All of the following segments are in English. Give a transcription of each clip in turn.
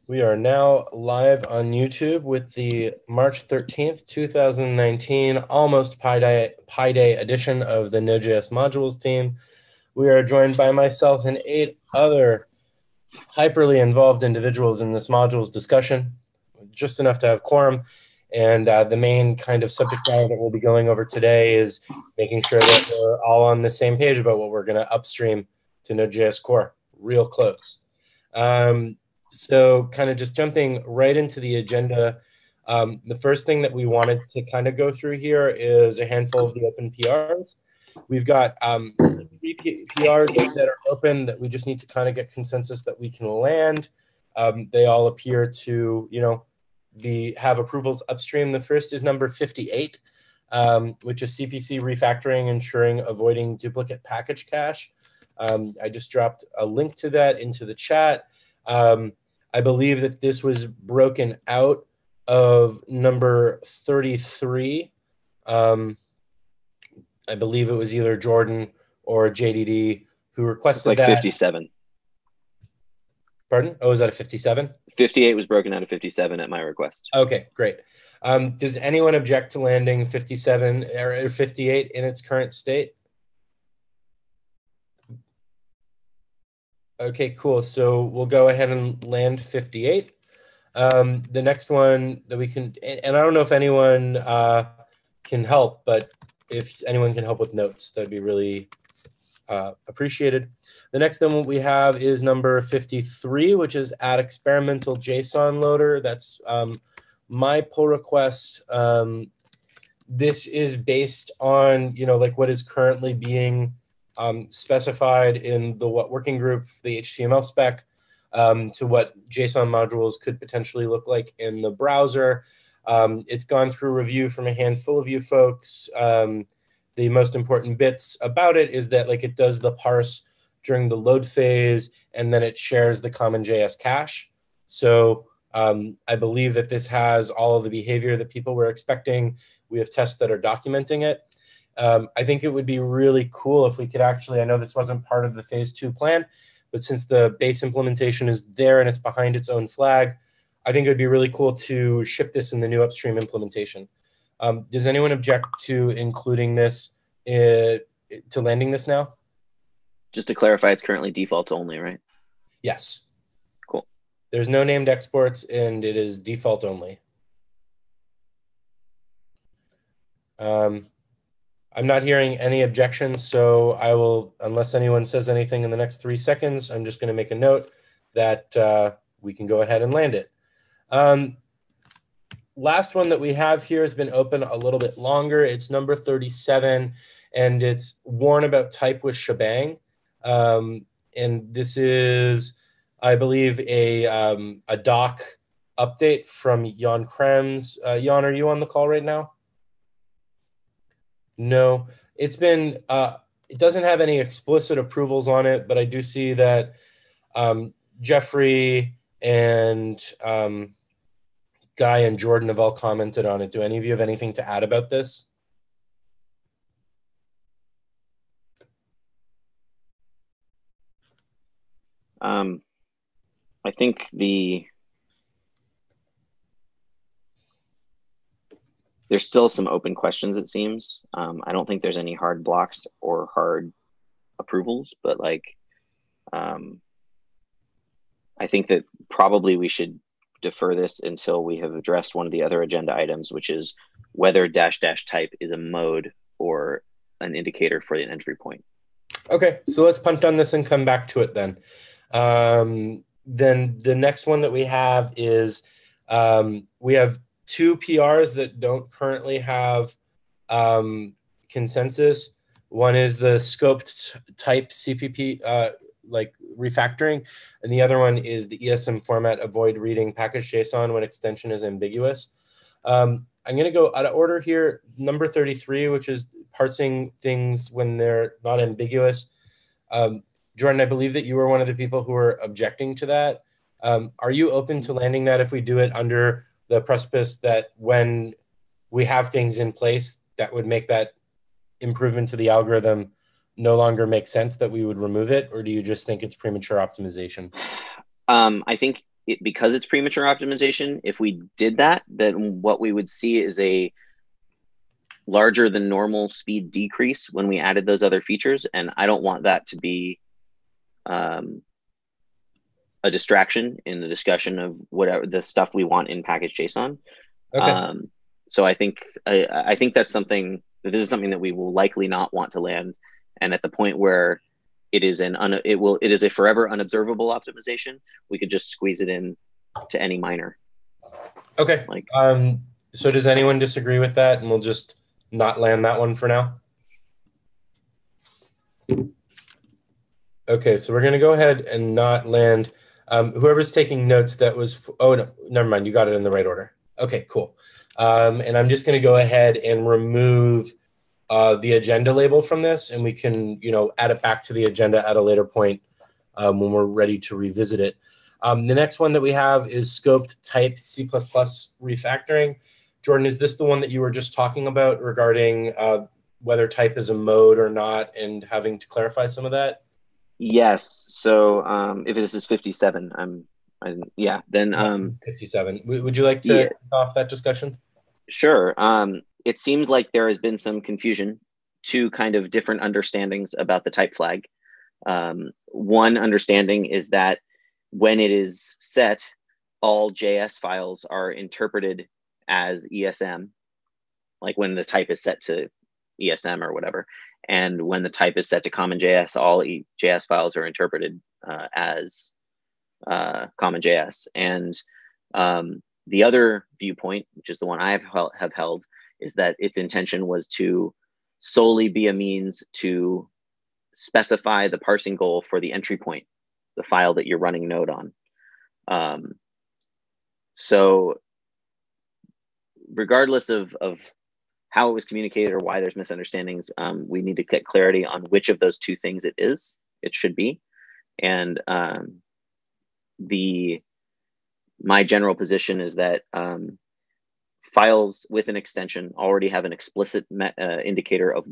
We are now live on YouTube with the March 13th, 2019, almost Pi Day edition of the Node.js modules team. We are joined by myself and 8 other hyperly involved individuals in this modules discussion, just enough to have quorum. And the main kind of subject matter that we'll be going over today is making sure that we're all on the same page about what we're going to upstream to Node.js core, real close. So kind of just jumping right into the agenda, the first thing that we wanted to kind of go through here is a handful of the open PRs. We've got 3 PRs that are open that we just need to kind of get consensus that we can land. They all appear to, have approvals upstream. The first is number 58, which is CPC refactoring, ensuring avoiding duplicate package cache. I just dropped a link to that into the chat. I believe that this was broken out of number 33. I believe it was either Jordan or JDD who requested like that. 57. Pardon? Oh, is that a 57? 58 was broken out of 57 at my request. Okay, great. Does anyone object to landing 57 or 58 in its current state? Okay, cool. So we'll go ahead and land 58. The next one that we can, and I don't know if anyone can help, but if anyone can help with notes, that'd be really appreciated. The next one we have is number 53, which is add experimental JSON loader. That's my pull request. This is based on, like what is currently being specified in the working group, the HTML spec, to what JSON modules could potentially look like in the browser. It's gone through review from a handful of you folks. The most important bits about it is that it does the parse during the load phase, and then it shares the common JS cache. So I believe that this has all of the behavior that people were expecting. We have tests that are documenting it. I think it would be really cool if we could actually, I know this wasn't part of the phase 2 plan, but since the base implementation is there and it's behind its own flag, I think it would be really cool to ship this in the new upstream implementation. Does anyone object to including this, to landing this now? Just to clarify, it's currently default only, right? Yes. Cool. There's no named exports, and it is default only. I'm not hearing any objections, so I will, unless anyone says anything in the next 3 seconds, I'm just going to make a note that we can go ahead and land it. Last one that we have here has been open a little bit longer. It's number 37, and it's warn about type with shebang. And this is, I believe, a doc update from Jan Krems. Jan, are you on the call right now? No, it's been, it doesn't have any explicit approvals on it, but I do see that Geoffrey and Guy and Jordan have all commented on it. Do any of you have anything to add about this? I think there's still some open questions, it seems. I don't think there's any hard blocks or hard approvals, but I think that probably we should defer this until we have addressed one of the other agenda items, which is whether -- type is a mode or an indicator for an entry point. Okay, so let's punt on this and come back to it then. Then the next one that we have is we have 2 PRs that don't currently have consensus. One is the scoped type CPP refactoring, and the other one is the ESM format avoid reading package JSON when extension is ambiguous. I'm going to go out of order here. Number 33, which is parsing things when they're not ambiguous. Jordan, I believe that you were one of the people who were objecting to that. Are you open to landing that if we do it under the precipice that when we have things in place that would make that improvement to the algorithm no longer make sense, that we would remove it? Or do you just think it's premature optimization? I think because it's premature optimization, if we did that, then what we would see is a larger than normal speed decrease when we added those other features. And I don't want that to be a distraction in the discussion of whatever the stuff we want in package JSON. Okay. So I think that's something, this is something that we will likely not want to land. And at the point where it is a forever unobservable optimization, we could just squeeze it in to any minor. Okay. So does anyone disagree with that? And we'll just not land that one for now. Okay, so we're going to go ahead and not land. Whoever's taking notes, that was, oh, no, never mind. You got it in the right order. Okay, cool. And I'm just going to go ahead and remove the agenda label from this, and we can, add it back to the agenda at a later point when we're ready to revisit it. The next one that we have is scoped type C++ refactoring. Jordan, is this the one that you were just talking about regarding whether type is a mode or not and having to clarify some of that? Yes. So if this is 57, yeah, then 57. Would you like to kick off that discussion? Sure. It seems like there has been some confusion, two kind of different understandings about the type flag. One understanding is that when it is set, all JS files are interpreted as ESM, like when the type is set to ESM or whatever. And when the type is set to CommonJS, all JS files are interpreted as CommonJS. And the other viewpoint, which is the one I have held, is that its intention was to solely be a means to specify the parsing goal for the entry point, the file that you're running Node on. So regardless of how it was communicated or why there's misunderstandings, we need to get clarity on which of those two things it should be. And my general position is that files with an extension already have an explicit indicator of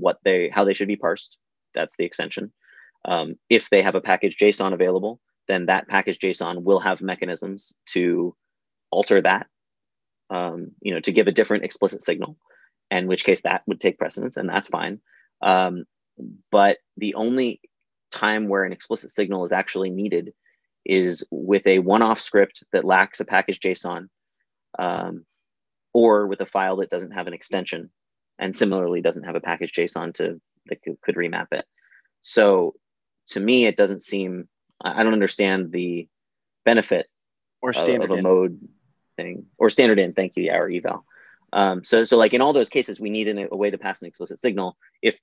how they should be parsed. That's the extension. If they have a package JSON available, then that package JSON will have mechanisms to alter that, to give a different explicit signal, in which case that would take precedence, and that's fine. But the only time where an explicit signal is actually needed is with a one-off script that lacks a package JSON, or with a file that doesn't have an extension, and similarly doesn't have a package JSON that could remap it. So to me, it doesn't seem, I don't understand the benefit of a mode thing, or standard in, thank you, yeah, or eval. So like in all those cases, we need a way to pass an explicit signal. If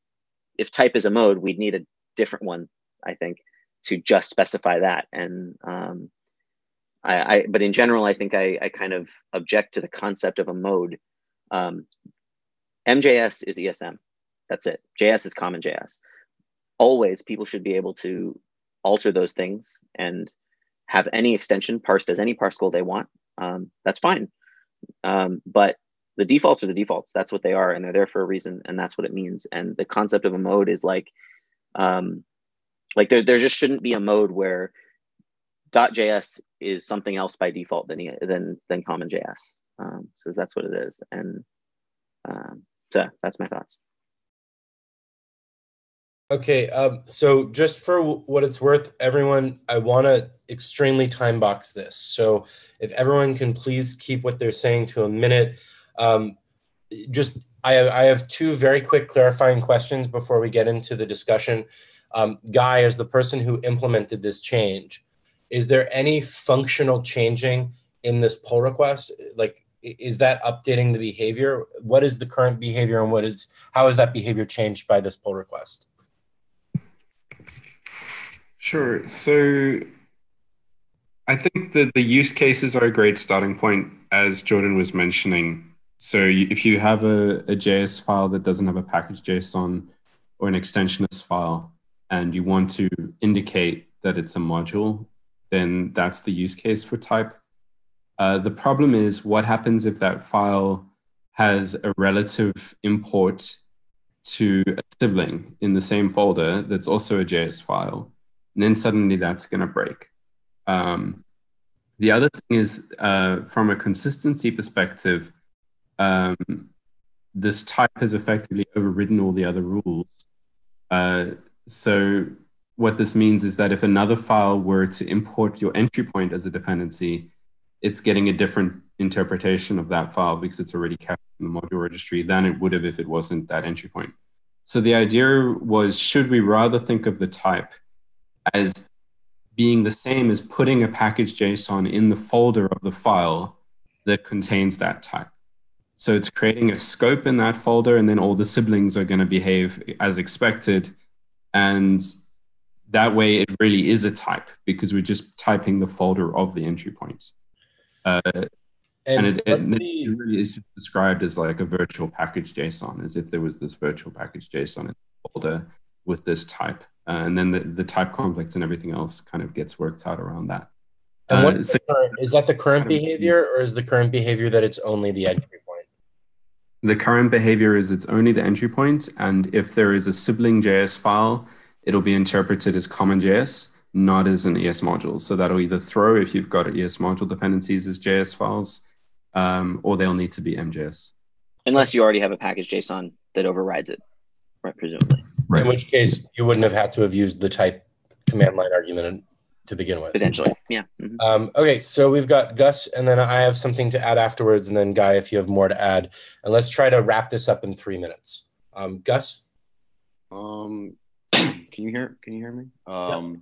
type is a mode, we'd need a different one, I think, to just specify that. And but in general, I think I kind of object to the concept of a mode. MJS is ESM. That's it. JS is CommonJS. Always, people should be able to alter those things and have any extension parsed as any parse goal they want. That's fine. But the defaults are the defaults. That's what they are, and they're there for a reason, and that's what it means. And the concept of a mode is like there just shouldn't be a mode where .js is something else by default than CommonJS. So that's what it is, and so that's my thoughts. Okay, so just for what it's worth, everyone, I want to extremely time box this. So if everyone can please keep what they're saying to a minute. I have two very quick clarifying questions before we get into the discussion. Guy, as the person who implemented this change, is there any functional changing in this pull request? Like, is that updating the behavior? What is the current behavior, and how is that behavior changed by this pull request? Sure. So I think that the use cases are a great starting point, as Jordan was mentioning. So if you have a JS file that doesn't have a package JSON or an extensionless file, and you want to indicate that it's a module, then that's the use case for type. The problem is, what happens if that file has a relative import to a sibling in the same folder that's also a JS file? And then suddenly that's going to break. The other thing is, from a consistency perspective, this type has effectively overridden all the other rules. So what this means is that if another file were to import your entry point as a dependency, it's getting a different interpretation of that file because it's already captured in the module registry than it would have if it wasn't that entry point. So the idea was, should we rather think of the type as being the same as putting a package JSON in the folder of the file that contains that type? So it's creating a scope in that folder, and then all the siblings are going to behave as expected. And that way it really is a type because we're just typing the folder of the entry point. And it really is just described as like a virtual package JSON, as if there was this virtual package JSON in the folder with this type. And then the type complex and everything else kind of gets worked out around that. And is that the current behavior, or is the current behavior that it's only the entry point? The current behavior is it's only the entry point, and if there is a sibling JS file, it'll be interpreted as common.js, not as an ES module. So that'll either throw, if you've got ES module dependencies, as JS files, or they'll need to be MJS. Unless you already have a package JSON that overrides it, right? Presumably. Right. In which case, you wouldn't have had to have used the type command line argument to begin with. Potentially, yeah. Okay, so we've got Gus, and then I have something to add afterwards, and then Guy, if you have more to add. And let's try to wrap this up in 3 minutes. Gus? Can you hear me? Yeah.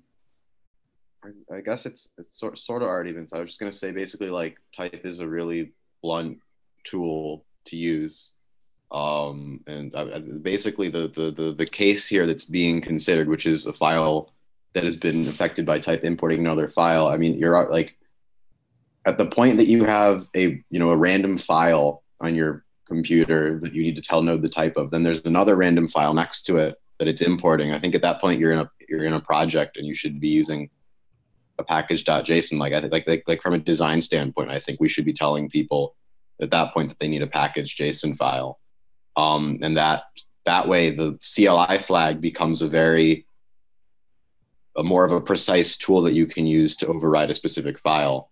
I guess it's sort of already been said. I was just going to say, basically, like, type is a really blunt tool to use. Basically the case here that's being considered, which is a file that has been affected by type importing another file. I mean, you're like at the point that you have a random file on your computer that you need to tell Node the type of, then there's another random file next to it that it's importing. I think at that point you're in a project and you should be using a package.json. Like from a design standpoint, I think we should be telling people at that point that they need a package JSON file. And that way the CLI flag becomes a more of a precise tool that you can use to override a specific file.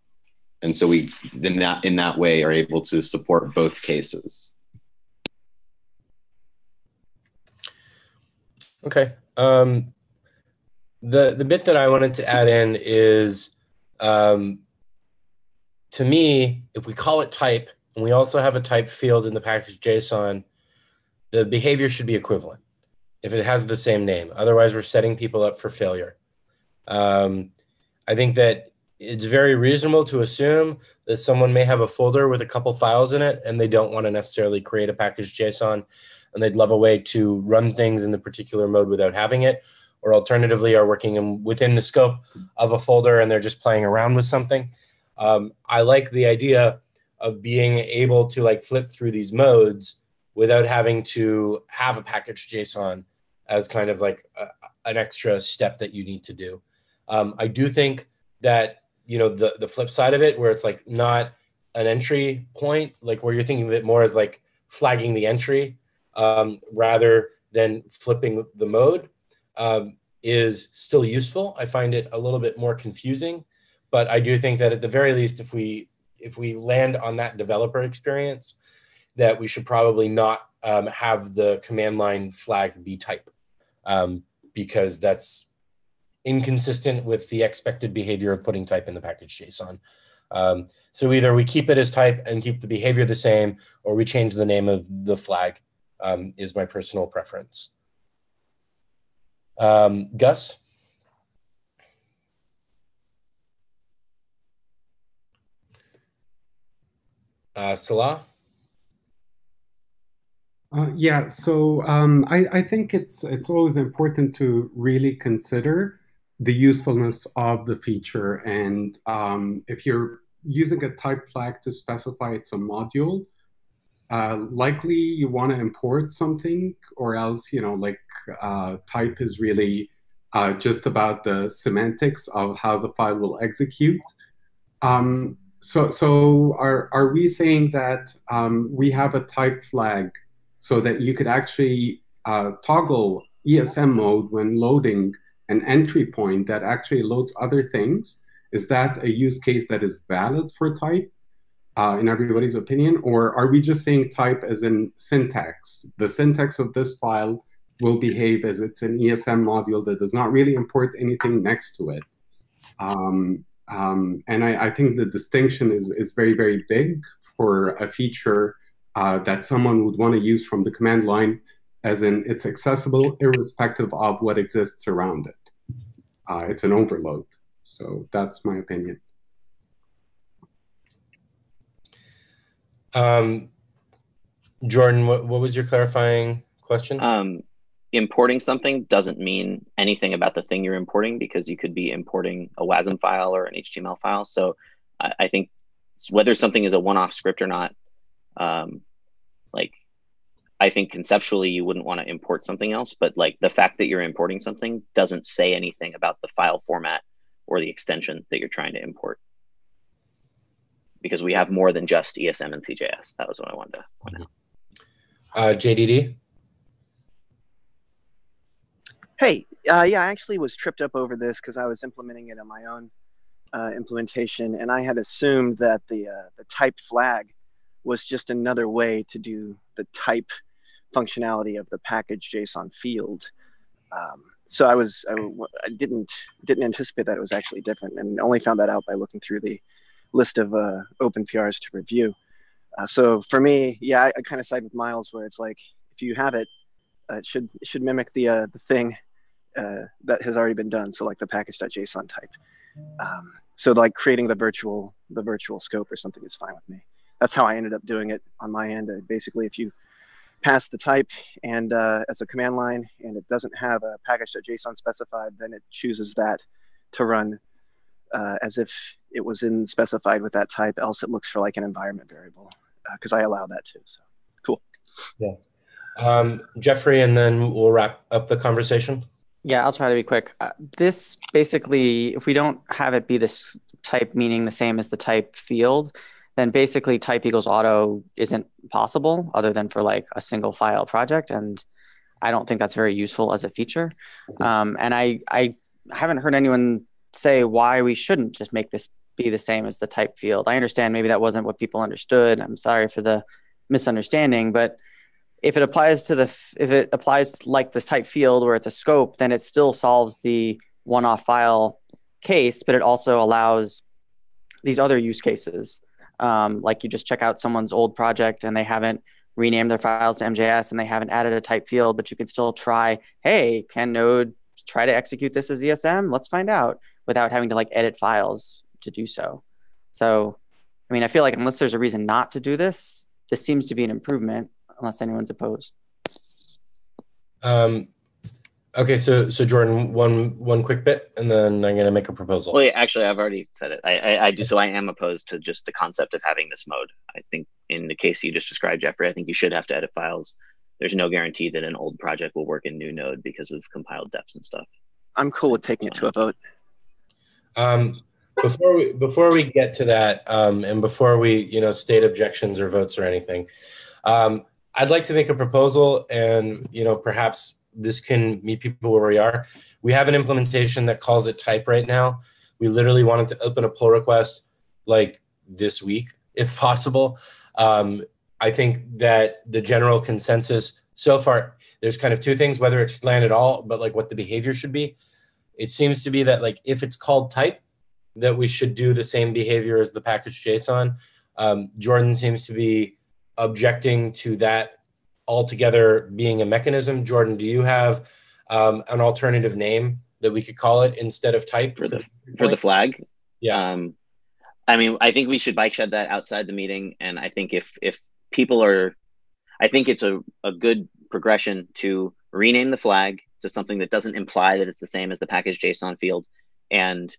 And so we, in that way, are able to support both cases. Okay. The bit that I wanted to add in is, to me, if we call it type, and we also have a type field in the package JSON, the behavior should be equivalent if it has the same name. Otherwise, we're setting people up for failure. I think that it's very reasonable to assume that someone may have a folder with a couple files in it and they don't want to necessarily create a package JSON, and they'd love a way to run things in the particular mode without having it, or alternatively are working within the scope of a folder and they're just playing around with something. I like the idea of being able to like flip through these modes without having to have a package JSON as kind of like an extra step that you need to do. I do think that, the flip side of it, where it's like not an entry point, like where you're thinking of it more as like flagging the entry rather than flipping the mode, is still useful. I find it a little bit more confusing, but I do think that at the very least, if we land on that developer experience, that we should probably not have the command line flag be type, because that's inconsistent with the expected behavior of putting type in the package JSON. So either we keep it as type and keep the behavior the same, or we change the name of the flag, is my personal preference. Gus? Salah? Yeah, so I think it's always important to really consider the usefulness of the feature. And if you're using a type flag to specify it's a module, likely you want to import something, or else, type is really just about the semantics of how the file will execute. So are we saying that we have a type flag so that you could actually toggle ESM mode when loading an entry point that actually loads other things, Is that a use case that is valid for type in everybody's opinion? Or are we just saying type as in syntax? The syntax of this file will behave as it's an ESM module that does not really import anything next to it. And I think the distinction is very, very big for a feature that someone would want to use from the command line, as in it's accessible irrespective of what exists around it. It's an overload. So that's my opinion. Jordan, what was your clarifying question? Importing something doesn't mean anything about the thing you're importing, because you could be importing a WASM file or an HTML file. So I think whether something is a one-off script or not, like, I think conceptually you wouldn't want to import something else, but like the fact that you're importing something doesn't say anything about the file format or the extension that you're trying to import, because we have more than just ESM and CJS. That was what I wanted to point out. JDD? Hey, yeah, I actually was tripped up over this because I was implementing it on my own implementation, and I had assumed that the type flag was just another way to do the type functionality of the package JSON field. So I didn't anticipate that it was actually different, and only found that out by looking through the list of open PRs to review. So for me, yeah, I kind of side with Miles, where it's like, if you have it, it should mimic the thing that has already been done. So like the package.json type. So like creating the virtual scope or something is fine with me. That's how I ended up doing it on my end. Basically, if you pass the type and as a command line and it doesn't have a package.json specified, then it chooses that to run as if it was specified with that type. Else it looks for like an environment variable, because I allow that too. So cool. Yeah. Geoffrey, and then we'll wrap up the conversation. Yeah, I'll try to be quick. This basically, if we don't have it be this type meaning the same as the type field, then basically type equals auto isn't possible other than for like a single file project. And I don't think that's very useful as a feature. And I haven't heard anyone say why we shouldn't just make this be the same as the type field. I understand maybe that wasn't what people understood. I'm sorry for the misunderstanding, but if it applies like the type field where it's a scope, then it still solves the one-off file case, but it also allows these other use cases. Like you just check out someone's old project and they haven't renamed their files to MJS and they haven't added a type field, but you can still try, hey, can Node try to execute this as ESM? Let's find out, without having to like edit files to do so. So, I mean, I feel like unless there's a reason not to do this, this seems to be an improvement, unless anyone's opposed. Okay, so Jordan, one quick bit, and then I'm going to make a proposal. Well, yeah, actually, I've already said it. I do. So I am opposed to just the concept of having this mode. I think in the case you just described, Geoffrey, I think you should have to edit files. There's no guarantee that an old project will work in new Node because of compiled depths and stuff. I'm cool with taking it to a vote. Before we get to that, and before we state objections or votes or anything, I'd like to make a proposal, and perhaps this can meet people where we are. We have an implementation that calls it type right now. We literally wanted to open a pull request like this week, if possible. I think that the general consensus so far, there's kind of two things, whether it should land at all, but like what the behavior should be. It seems to be that like if it's called type, that we should do the same behavior as the package JSON. Jordan seems to be objecting to that altogether being a mechanism. Jordan, do you have an alternative name that we could call it instead of type for the flag? Yeah. I mean, I think we should bike shed that outside the meeting. And I think if people are, I think it's a good progression to rename the flag to something that doesn't imply that it's the same as the package JSON field, and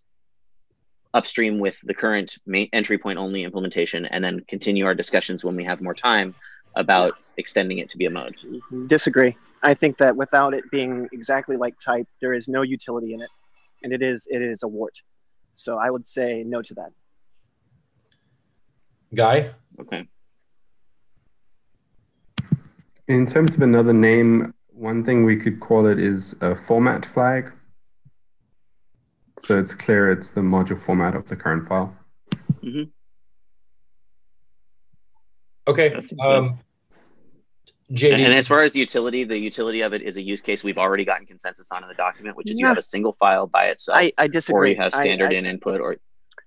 upstream with the current entry point only implementation, and then continue our discussions when we have more time about extending it to be a mode. Disagree. I think that without it being exactly like type, there is no utility in it, and it is a wart. So I would say no to that. Guy? Okay. In terms of another name, one thing we could call it is a format flag. So it's clear it's the module format of the current file. Mm-hmm. Okay. JD. And as far as utility, the utility of it is a use case we've already gotten consensus on in the document, which is you have a single file by itself. I disagree. Or you have standard in input, or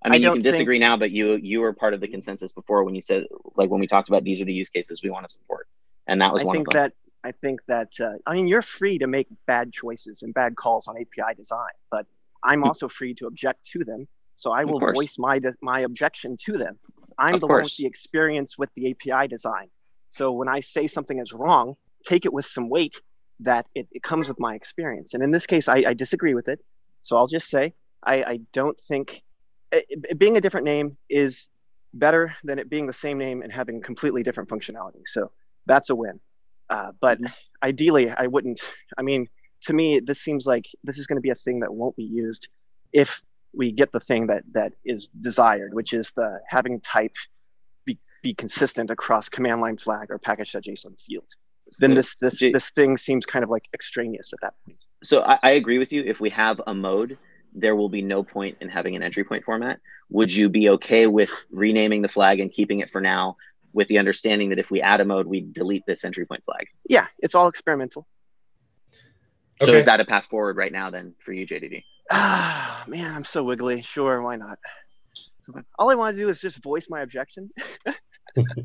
I mean, you can disagree now, but you were part of the consensus before when you said, like, when we talked about these are the use cases we want to support, and that was one of them. I think that I mean, you're free to make bad choices and bad calls on API design, but I'm also free to object to them. So I will voice my objection to them. I'm the one with the experience with the API design. So when I say something is wrong, take it with some weight that it comes with my experience. And in this case, I disagree with it. So I'll just say, I don't think it being a different name is better than it being the same name and having completely different functionality. So that's a win. But ideally, I wouldn't. I mean, to me, this seems like this is going to be a thing that won't be used if we get the thing that is desired, which is the having type be consistent across command line flag or package.json field. Then this thing seems kind of like extraneous at that point. So I agree with you. If we have a mode, there will be no point in having an entry point format. Would you be okay with renaming the flag and keeping it for now, with the understanding that if we add a mode, we delete this entry point flag? Yeah, it's all experimental. So is that a path forward right now then for you, JDD? Ah, man, I'm so wiggly. Sure, why not? Okay. All I want to do is just voice my objection.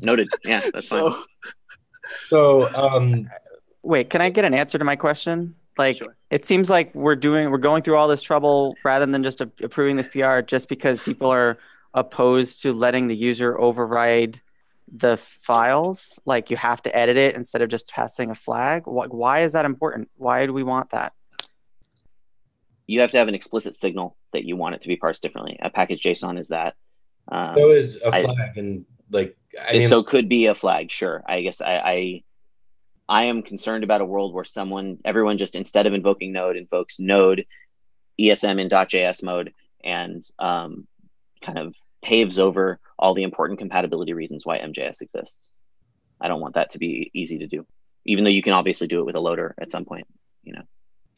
Noted. Yeah, that's fine. So, wait, can I get an answer to my question? Like, it seems like we're going through all this trouble rather than just approving this PR just because people are opposed to letting the user override the files. Like, you have to edit it instead of just passing a flag. Why is that important? Why do we want that? You have to have an explicit signal that you want it to be parsed differently. A package JSON is that. So is a flag, and like, I mean, so could be a flag. Sure. I guess I am concerned about a world where everyone just, instead of invoking Node, invokes Node ESM in .js mode and kind of paves over all the important compatibility reasons why MJS exists. I don't want that to be easy to do, even though you can obviously do it with a loader at some point, you know.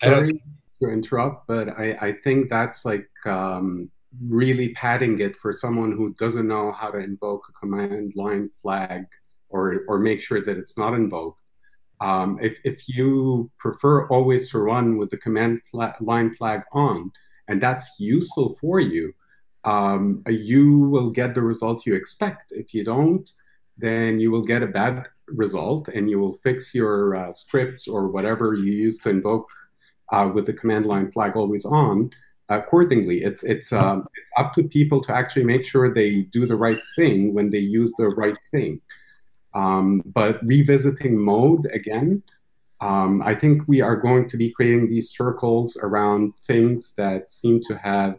Sorry to interrupt, but I think that's like really padding it for someone who doesn't know how to invoke a command line flag or make sure that it's not invoked. If you prefer always to run with the command line flag on, and that's useful for you, you will get the result you expect. If you don't, then you will get a bad result, and you will fix your scripts or whatever you use to invoke with the command line flag always on accordingly. It's up to people to actually make sure they do the right thing when they use the right thing. But revisiting mode again, I think we are going to be creating these circles around things that seem to have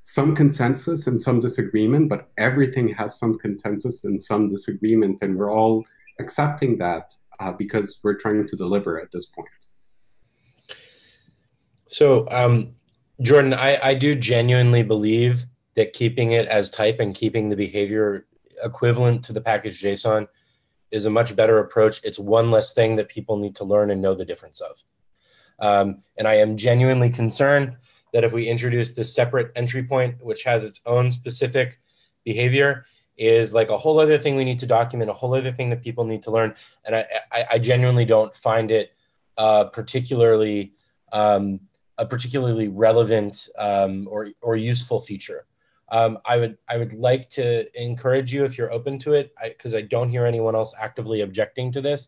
some consensus and some disagreement, but everything has some consensus and some disagreement, and we're all accepting that because we're trying to deliver at this point. So, Jordan, I do genuinely believe that keeping it as type and keeping the behavior equivalent to the package JSON is a much better approach. It's one less thing that people need to learn and know the difference of. And I am genuinely concerned that if we introduce this separate entry point, which has its own specific behavior, is like a whole other thing we need to document, a whole other thing that people need to learn. And I genuinely don't find it particularly a particularly relevant or useful feature. I would like to encourage you, if you're open to it, because I don't hear anyone else actively objecting to this,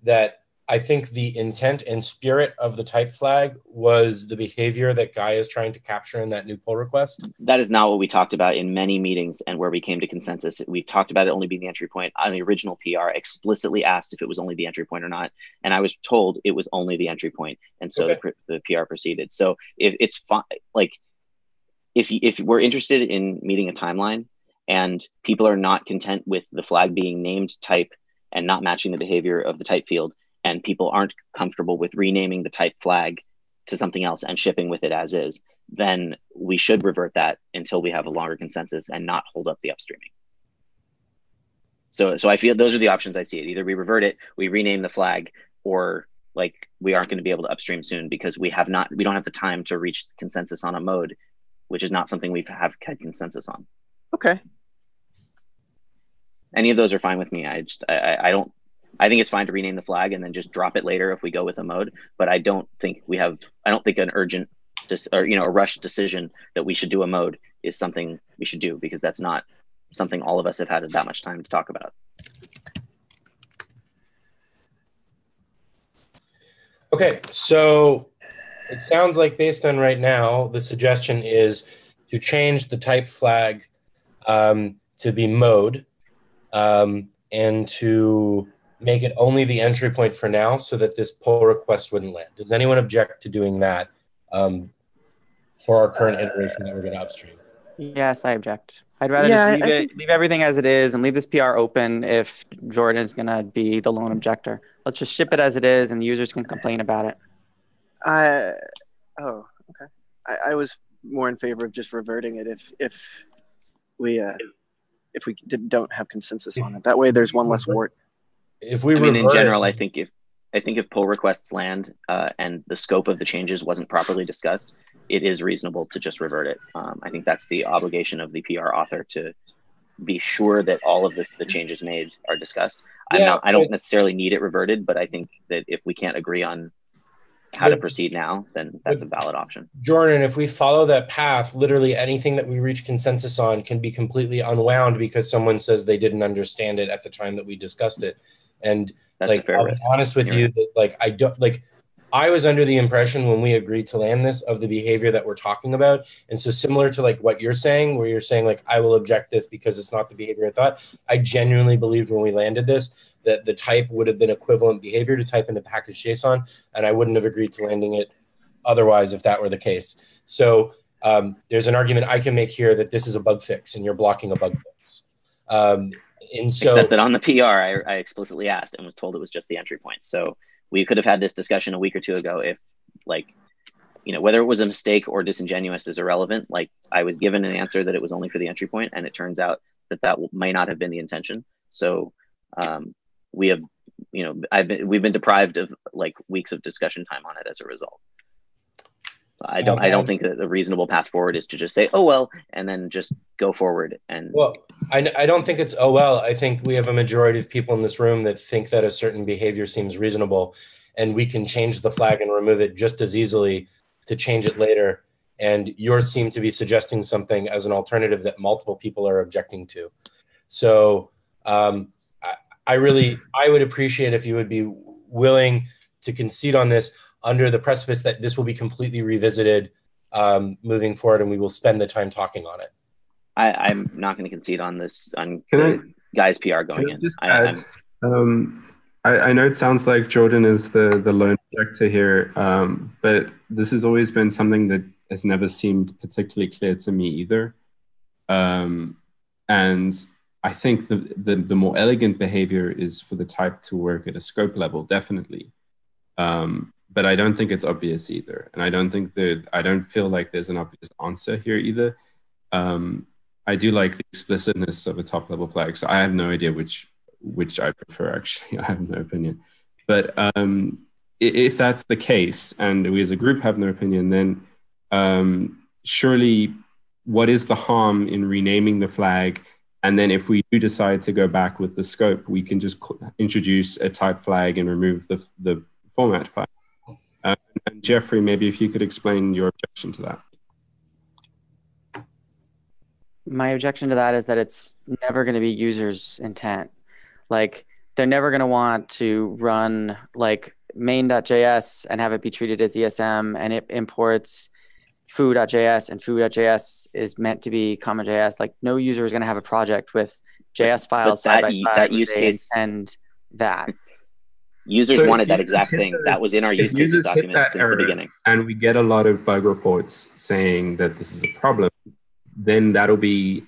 that I think the intent and spirit of the type flag was the behavior that Guy is trying to capture in that new pull request. That is not what we talked about in many meetings and where we came to consensus. We talked about it only being the entry point. On the original PR, explicitly asked if it was only the entry point or not. And I was told it was only the entry point. And so the PR proceeded. So if it's fine, like if we're interested in meeting a timeline and people are not content with the flag being named type and not matching the behavior of the type field, and people aren't comfortable with renaming the type flag to something else and shipping with it as is, then we should revert that until we have a longer consensus and not hold up the upstreaming. So I feel those are the options I see it. Either we revert it, we rename the flag, or like we aren't going to be able to upstream soon because we don't have the time to reach consensus on a mode which is not something we've had consensus on. Okay. Any of those are fine with me. I think it's fine to rename the flag and then just drop it later if we go with a mode. But I don't think an urgent or a rushed decision that we should do a mode is something we should do, because that's not something all of us have had that much time to talk about. Okay, so it sounds like based on right now, the suggestion is to change the type flag to be mode and to make it only the entry point for now so that this pull request wouldn't land. Does anyone object to doing that for our current iteration that we're going to upstream? Yes, I object. I'd rather just leave everything as it is and leave this PR open if Jordan is going to be the lone objector. Let's just ship it as it is and the users can complain about it. Okay. I was more in favor of just reverting it if we don't have consensus on it. That way there's one less wart. In general, I think if pull requests land and the scope of the changes wasn't properly discussed, it is reasonable to just revert it. I think that's the obligation of the PR author, to be sure that all of the changes made are discussed. I don't necessarily need it reverted, but I think that if we can't agree on how to proceed now, then that's a valid option. Jordan, if we follow that path, literally anything that we reach consensus on can be completely unwound because someone says they didn't understand it at the time that we discussed it. And I'll be honest with you, that I was under the impression when we agreed to land this of the behavior that we're talking about. And so similar to what you're saying, where you're saying I will object this because it's not the behavior I thought, I genuinely believed when we landed this that the type would have been equivalent behavior to type in the package JSON, and I wouldn't have agreed to landing it otherwise if that were the case. So there's an argument I can make here that this is a bug fix and you're blocking a bug fix. Except that on the PR, I explicitly asked and was told it was just the entry point. So we could have had this discussion a week or two ago if, whether it was a mistake or disingenuous is irrelevant. I was given an answer that it was only for the entry point, and it turns out that may not have been the intention. So we have, we've been deprived of weeks of discussion time on it as a result. So I don't think that the reasonable path forward is to just say, oh, well, and then just go forward. I don't think it's, oh, well, I think we have a majority of people in this room that think that a certain behavior seems reasonable, and we can change the flag and remove it just as easily to change it later. And yours seem to be suggesting something as an alternative that multiple people are objecting to. So I would appreciate if you would be willing to concede on this under the precipice that this will be completely revisited moving forward, and we will spend the time talking on it. I'm not going to concede on this, on Guy's PR going in. I know it sounds like Jordan is the lone objector here, but this has always been something that has never seemed particularly clear to me either. And I think the more elegant behavior is for the type to work at a scope level, definitely. But I don't think it's obvious either. And I don't feel like there's an obvious answer here either. I do like the explicitness of a top level flag. So I have no idea which I prefer, actually. I have no opinion. But if that's the case, and we as a group have no opinion, then surely what is the harm in renaming the flag? And then if we do decide to go back with the scope, we can just introduce a type flag and remove the format flag. And Geoffrey, maybe if you could explain your objection to that. My objection to that is that it's never going to be users' intent. They're never going to want to run main.js and have it be treated as ESM, and it imports foo.js, and foo.js is meant to be common.js. No user is going to have a project with JS files side by side. That use case and that. Users wanted that exact thing. That was in our use cases document since the beginning. And we get a lot of bug reports saying that this is a problem. Then that'll be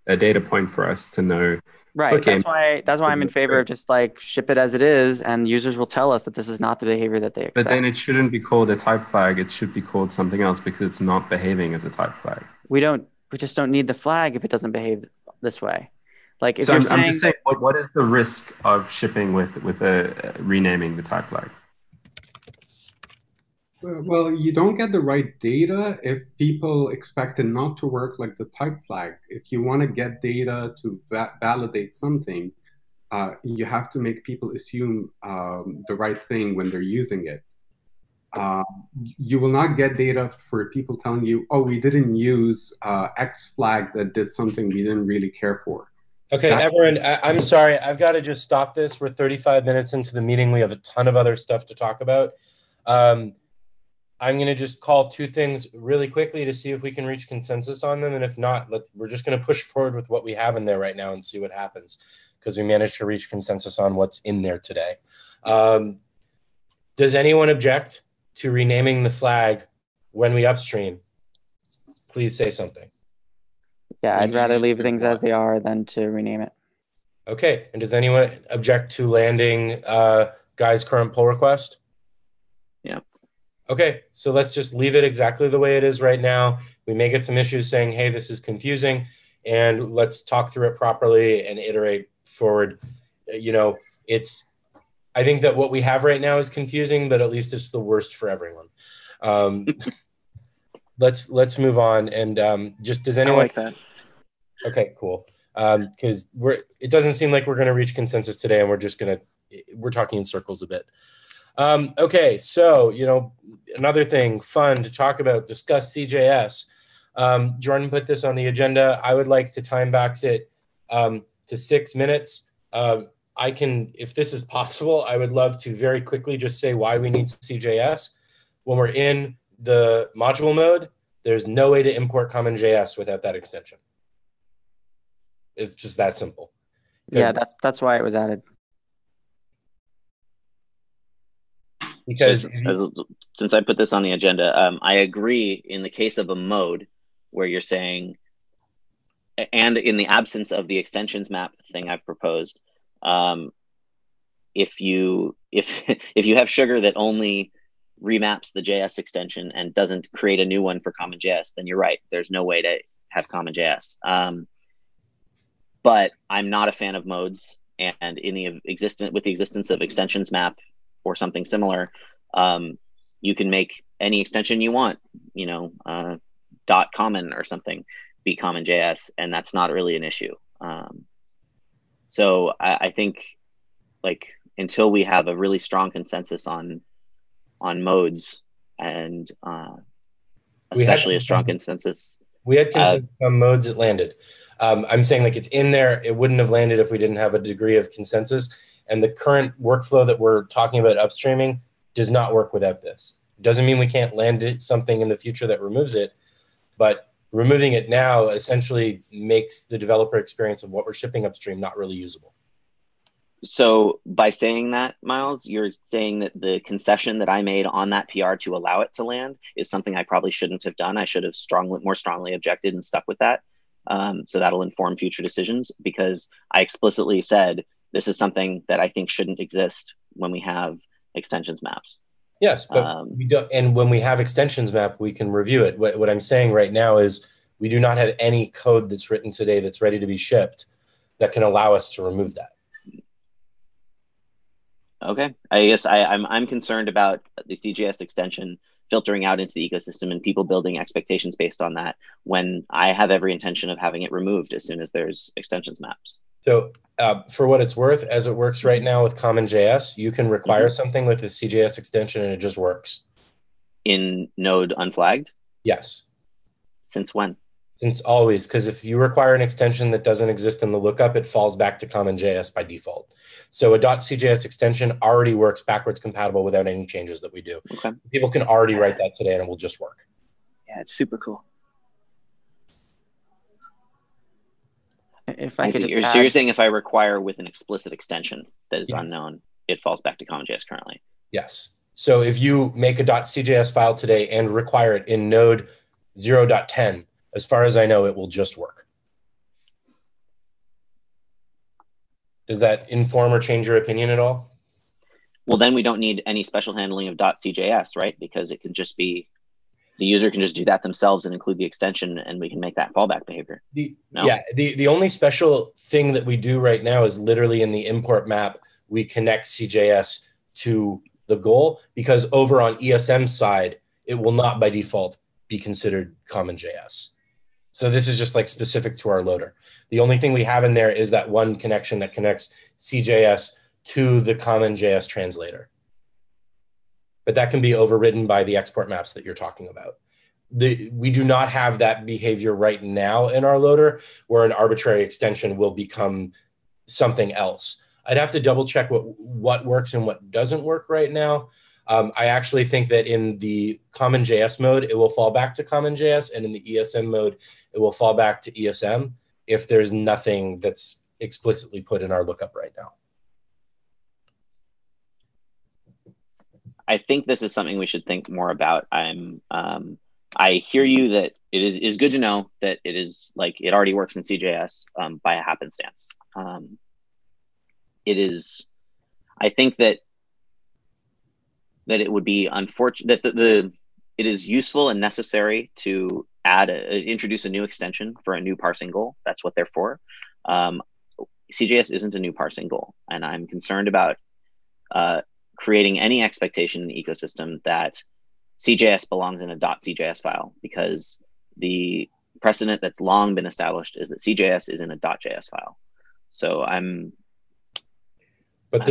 a data point for us to know. Right. Okay, that's why I'm in favor of just ship it as it is, and users will tell us that this is not the behavior that they expect. But then it shouldn't be called a type flag. It should be called something else because it's not behaving as a type flag. We just don't need the flag if it doesn't behave this way. I'm just saying, what is the risk of shipping with renaming the type flag? Well, you don't get the right data if people expect it not to work like the type flag. If you want to get data to validate something, you have to make people assume the right thing when they're using it. You will not get data for people telling you, oh, we didn't use X flag that did something we didn't really care for. Okay, everyone, I'm sorry. I've got to just stop this. We're 35 minutes into the meeting. We have a ton of other stuff to talk about. I'm going to just call two things really quickly to see if we can reach consensus on them. And if not, we're just going to push forward with what we have in there right now and see what happens, because we managed to reach consensus on what's in there today. Does anyone object to renaming the flag when we upstream? Please say something. Yeah, I'd rather leave things as they are than to rename it. Okay, and does anyone object to landing Guy's current pull request? Yeah. Okay, so let's just leave it exactly the way it is right now. We may get some issues saying, hey, this is confusing, and let's talk through it properly and iterate forward. You know, I think that what we have right now is confusing, but at least it's the worst for everyone. Let's move on, and just does anyone I like that? Okay, cool. Because it doesn't seem like we're going to reach consensus today, and we're talking in circles a bit. Okay, so another thing fun to talk about, discuss CJS. Jordan put this on the agenda. I would like to time box it to 6 minutes. I can, if this is possible, I would love to very quickly just say why we need CJS. When we're in the module mode, there's no way to import CommonJS without that extension. It's just that simple. Yeah, that's why it was added. Because since I put this on the agenda, I agree in the case of a mode where you're saying, and in the absence of the extensions map thing I've proposed, if you have sugar that only remaps the JS extension and doesn't create a new one for CommonJS, then you're right. There's no way to have CommonJS. But I'm not a fan of modes, and with the existence of extensions map or something similar, you can make any extension you want, .common or something, be CommonJS, and that's not really an issue. So I think, until we have a really strong consensus on modes, and especially a strong consensus. We had consensus on modes, it landed. I'm saying it's in there. It wouldn't have landed if we didn't have a degree of consensus. And the current workflow that we're talking about upstreaming does not work without this. It doesn't mean we can't land something in the future that removes it, but removing it now essentially makes the developer experience of what we're shipping upstream not really usable. So by saying that, Miles, you're saying that the concession that I made on that PR to allow it to land is something I probably shouldn't have done. I should have more strongly objected and stuck with that. So that'll inform future decisions, because I explicitly said this is something that I think shouldn't exist when we have extensions maps. Yes, but we don't. And when we have extensions map, we can review it. What I'm saying right now is we do not have any code that's written today that's ready to be shipped that can allow us to remove that. Okay, I guess I'm concerned about the CJS extension filtering out into the ecosystem and people building expectations based on that, when I have every intention of having it removed as soon as there's extensions maps. So for what it's worth, as it works right now with CommonJS, you can require something with the CJS extension and it just works. In Node unflagged? Yes. Since when? Since always, because if you require an extension that doesn't exist in the lookup, it falls back to CommonJS by default. So a .cjs extension already works backwards compatible without any changes that we do. Okay. People can already write that today and it will just work. Yeah, it's super cool. If I could just So you're saying if I require with an explicit extension that is unknown, it falls back to CommonJS currently? Yes. So if you make a .cjs file today and require it in Node 0.10, as far as I know, it will just work. Does that inform or change your opinion at all? Well, then we don't need any special handling of .cjs, right? Because it can just be, the user can just do that themselves and include the extension, and we can make that fallback behavior. Yeah, the only special thing that we do right now is literally in the import map, we connect CJS to the goal, because over on ESM's side, it will not by default be considered CommonJS. So this is just like specific to our loader. The only thing we have in there is that one connection that connects CJS to the CommonJS translator. But that can be overridden by the export maps that you're talking about. We do not have that behavior right now in our loader where an arbitrary extension will become something else. I'd have to double check what works and what doesn't work right now. I actually think that in the CommonJS mode, it will fall back to CommonJS, and in the ESM mode, it will fall back to ESM if there's nothing that's explicitly put in our lookup right now. I think this is something we should think more about. I hear you that it is good to know that it is like it already works in CJS by a happenstance. I think that it would be unfortunate that it is useful and necessary to introduce a new extension for a new parsing goal. That's what they're for. CJS isn't a new parsing goal, and I'm concerned about creating any expectation in the ecosystem that CJS belongs in a .cjs file, because the precedent that's long been established is that CJS is in a .js file. So But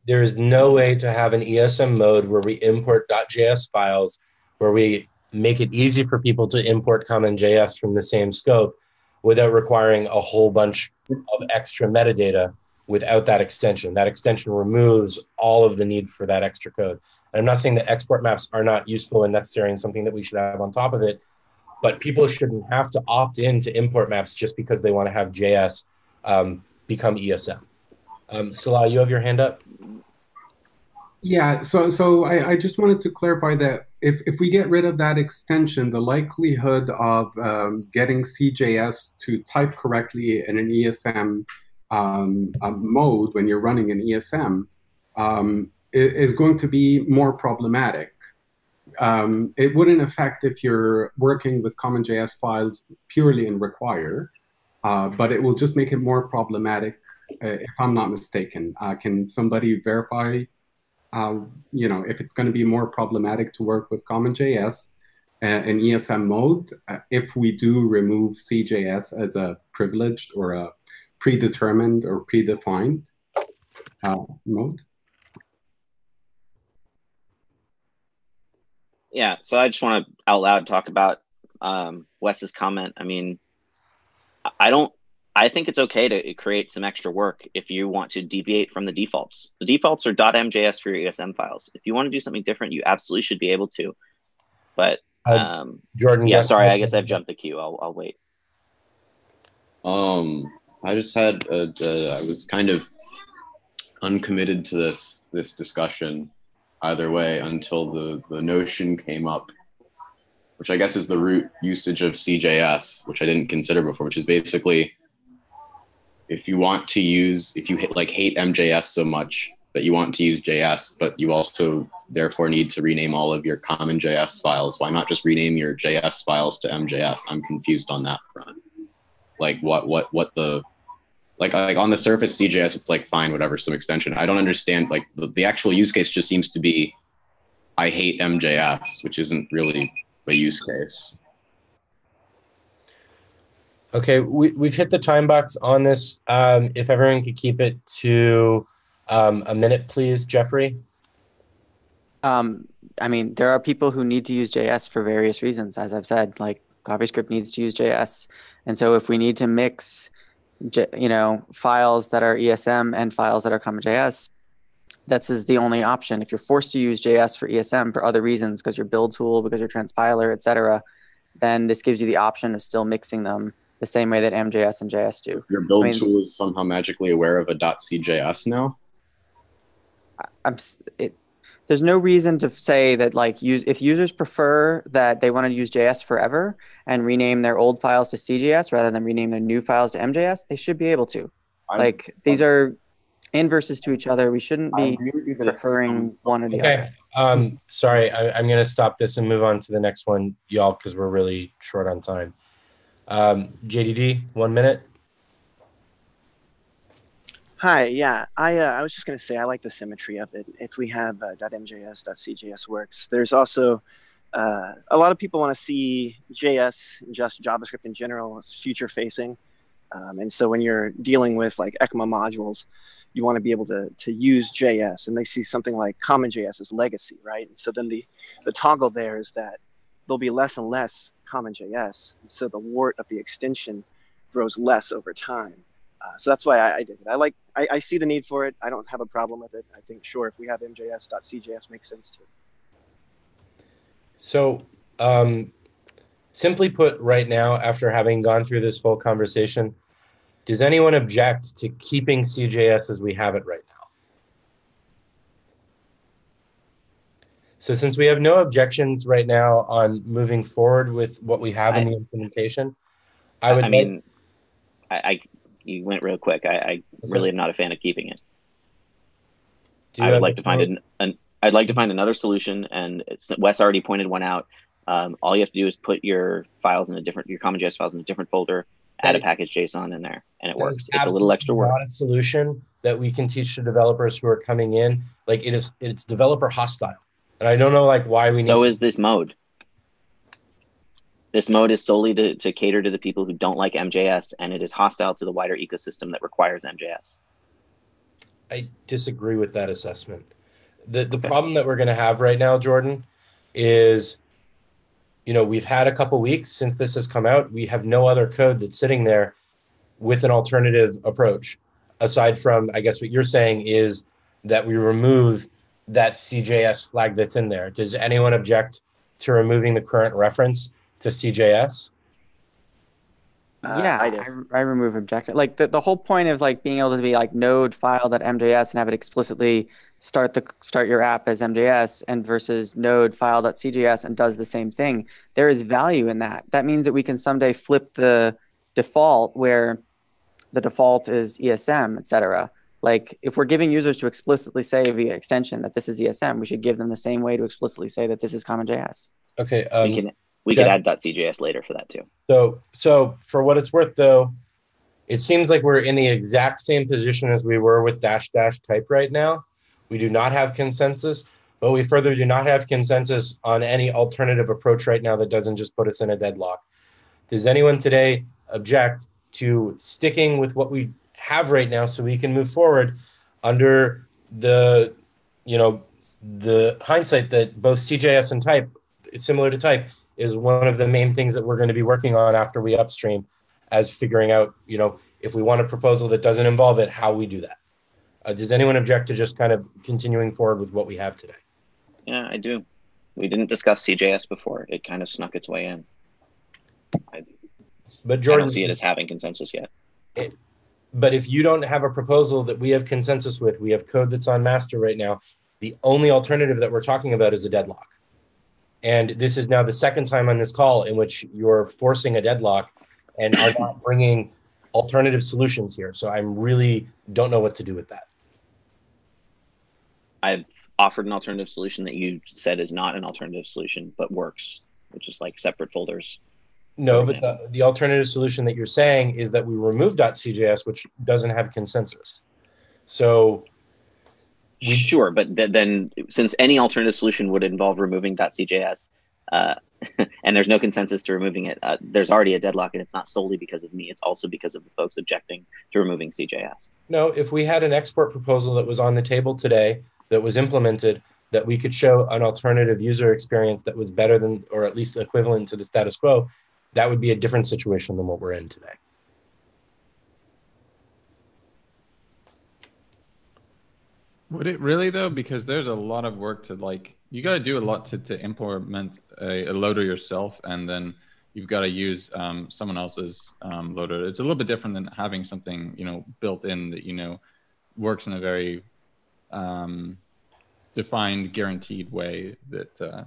there's no way to have an ESM mode where we import .js files, where we make it easy for people to import CommonJS from the same scope without requiring a whole bunch of extra metadata without that extension. That extension removes all of the need for that extra code. And I'm not saying that export maps are not useful and necessary and something that we should have on top of it, but people shouldn't have to opt in to import maps just because they want to have JS become ESM. Salah, you have your hand up? Yeah, so I just wanted to clarify that if we get rid of that extension, the likelihood of getting CJS to type correctly in an ESM mode when you're running an ESM is going to be more problematic. It wouldn't affect if you're working with CommonJS files purely in require, but it will just make it more problematic if I'm not mistaken. Can somebody verify if it's going to be more problematic to work with CommonJS in ESM mode if we do remove CJS as a privileged or a predetermined or predefined mode? Yeah, so I just want to out loud talk about Wes's comment. I mean, I think it's okay to create some extra work if you want to deviate from the defaults. The defaults are .mjs for your ESM files. If you want to do something different, you absolutely should be able to. But Jordan, yeah, sorry, I guess I've jumped the queue. I'll wait. I just had I was kind of uncommitted to this discussion either way until the notion came up, which I guess is the root usage of CJS, which I didn't consider before, which is basically if you hate MJS so much that you want to use JS, but you also therefore need to rename all of your CommonJS files, why not just rename your JS files to MJS? I'm confused on that front. Like like on the surface CJS, it's like fine, whatever, some extension. I don't understand, like the actual use case just seems to be I hate MJS, which isn't really a use case. Okay, we've hit the time box on this. If everyone could keep it to a minute, please, Geoffrey. I mean, there are people who need to use JS for various reasons. As I've said, like CoffeeScript needs to use JS. And so if we need to mix, files that are ESM and files that are CommonJS, that's the only option. If you're forced to use JS for ESM for other reasons, because your build tool, because your transpiler, et cetera, then this gives you the option of still mixing them the same way that MJS and JS do. Your build tool is somehow magically aware of a .cjs now? There's no reason to say that if users prefer that they want to use JS forever and rename their old files to CJS rather than rename their new files to MJS, they should be able to. These are inverses to each other. We shouldn't be preferring one or the other. Sorry, I'm going to stop this and move on to the next one, y'all, because we're really short on time. JDD, 1 minute. Hi, yeah, I was just going to say I like the symmetry of it. If we have .mjs, .cjs works, there's also a lot of people want to see JS, just JavaScript in general, as future facing. And so when you're dealing with like ECMA modules, you want to be able to use JS, and they see something like common JS as legacy, right? And so then the toggle there is that there'll be less and less common JS. And so the wart of the extension grows less over time. So that's why I did it. I see the need for it. I don't have a problem with it. I think, sure, if we have mjs.cjs, makes sense too. So simply put, right now, after having gone through this whole conversation, does anyone object to keeping CJS as we have it right now? So since we have no objections right now on moving forward with what we have in the implementation, you went real quick. I really am not a fan of keeping it. I would like to find I'd like to find another solution, and Wes already pointed one out. All you have to do is put your files in your common JS files in a different folder, add a package JSON in there, and it works. It's a little extra work. Not a solution that we can teach to developers who are coming in. Like it's developer hostile, and I don't know like why we. So is this mode. This mode is solely to cater to the people who don't like MJS, and it is hostile to the wider ecosystem that requires MJS. I disagree with that assessment. The problem that we're going to have right now, Jordan, is, we've had a couple weeks since this has come out. We have no other code that's sitting there with an alternative approach, aside from, I guess what you're saying is that we remove that CJS flag that's in there. Does anyone object to removing the current reference to CJS? Yeah, I remove objective. Like the whole point of like being able to be like node file.mjs and have it explicitly start your app as MJS and versus node file.cjs and does the same thing. There is value in that. That means that we can someday flip the default where the default is ESM, etc. Like if we're giving users to explicitly say via extension that this is ESM, we should give them the same way to explicitly say that this is common JS. Okay. We could add .cjs later for that too. So for what it's worth, though, it seems like we're in the exact same position as we were with --type right now. We do not have consensus, but we further do not have consensus on any alternative approach right now that doesn't just put us in a deadlock. Does anyone today object to sticking with what we have right now so we can move forward under the hindsight that both CJS and type, it's similar to type, is one of the main things that we're going to be working on after we upstream, as figuring out, if we want a proposal that doesn't involve it, how we do that. Does anyone object to just kind of continuing forward with what we have today? Yeah, I do. We didn't discuss CJS before. It kind of snuck its way in. But Jordan, I don't see it as having consensus yet. But if you don't have a proposal that we have consensus with, we have code that's on master right now, the only alternative that we're talking about is a deadlock. And this is now the second time on this call in which you're forcing a deadlock and are not bringing alternative solutions here. So I really don't know what to do with that. I've offered an alternative solution that you said is not an alternative solution, but works, which is like separate folders. No, but the alternative solution that you're saying is that we remove .cjs, which doesn't have consensus. So sure, but then since any alternative solution would involve removing .cjs, and there's no consensus to removing it, there's already a deadlock, and it's not solely because of me. It's also because of the folks objecting to removing CJS. No, if we had an export proposal that was on the table today that was implemented, that we could show an alternative user experience that was better than, or at least equivalent to the status quo, that would be a different situation than what we're in today. Would it really though? Because there's a lot of work to you got to do a lot to implement a loader yourself, and then you've got to use someone else's loader. It's a little bit different than having something built in that works in a very defined, guaranteed way that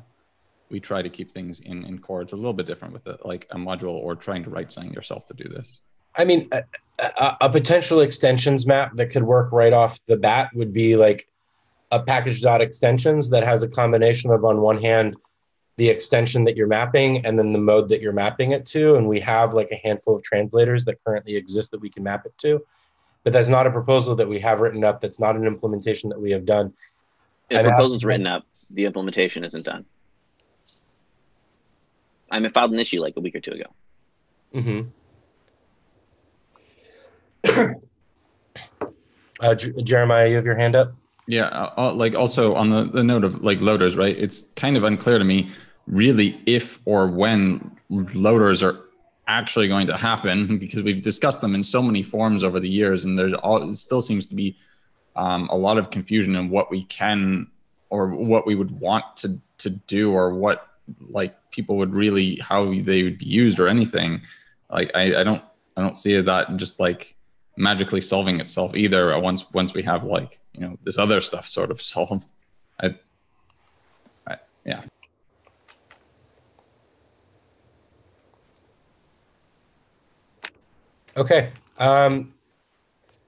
we try to keep things in core. It's a little bit different with like a module or trying to write something yourself to do this. I mean, a potential extensions map that could work right off the bat would be like a package.extensions that has a combination of, on one hand, the extension that you're mapping and then the mode that you're mapping it to. And we have like a handful of translators that currently exist that we can map it to. but that's not a proposal that we have written up. That's not an implementation that we have done. The proposal's written up. The implementation isn't done. I filed an issue like a week or two ago. Jeremiah, you have your hand up? Yeah, like also on the note of like loaders, right? It's kind of unclear to me really if or when loaders are actually going to happen, because we've discussed them in so many forms over the years, and it still seems to be a lot of confusion in what we can or what we would want to do, or what like people would really, how they would be used or anything. Like I don't see that just like magically solving itself either once we have like, you know, this other stuff sort of solved. Yeah. Okay.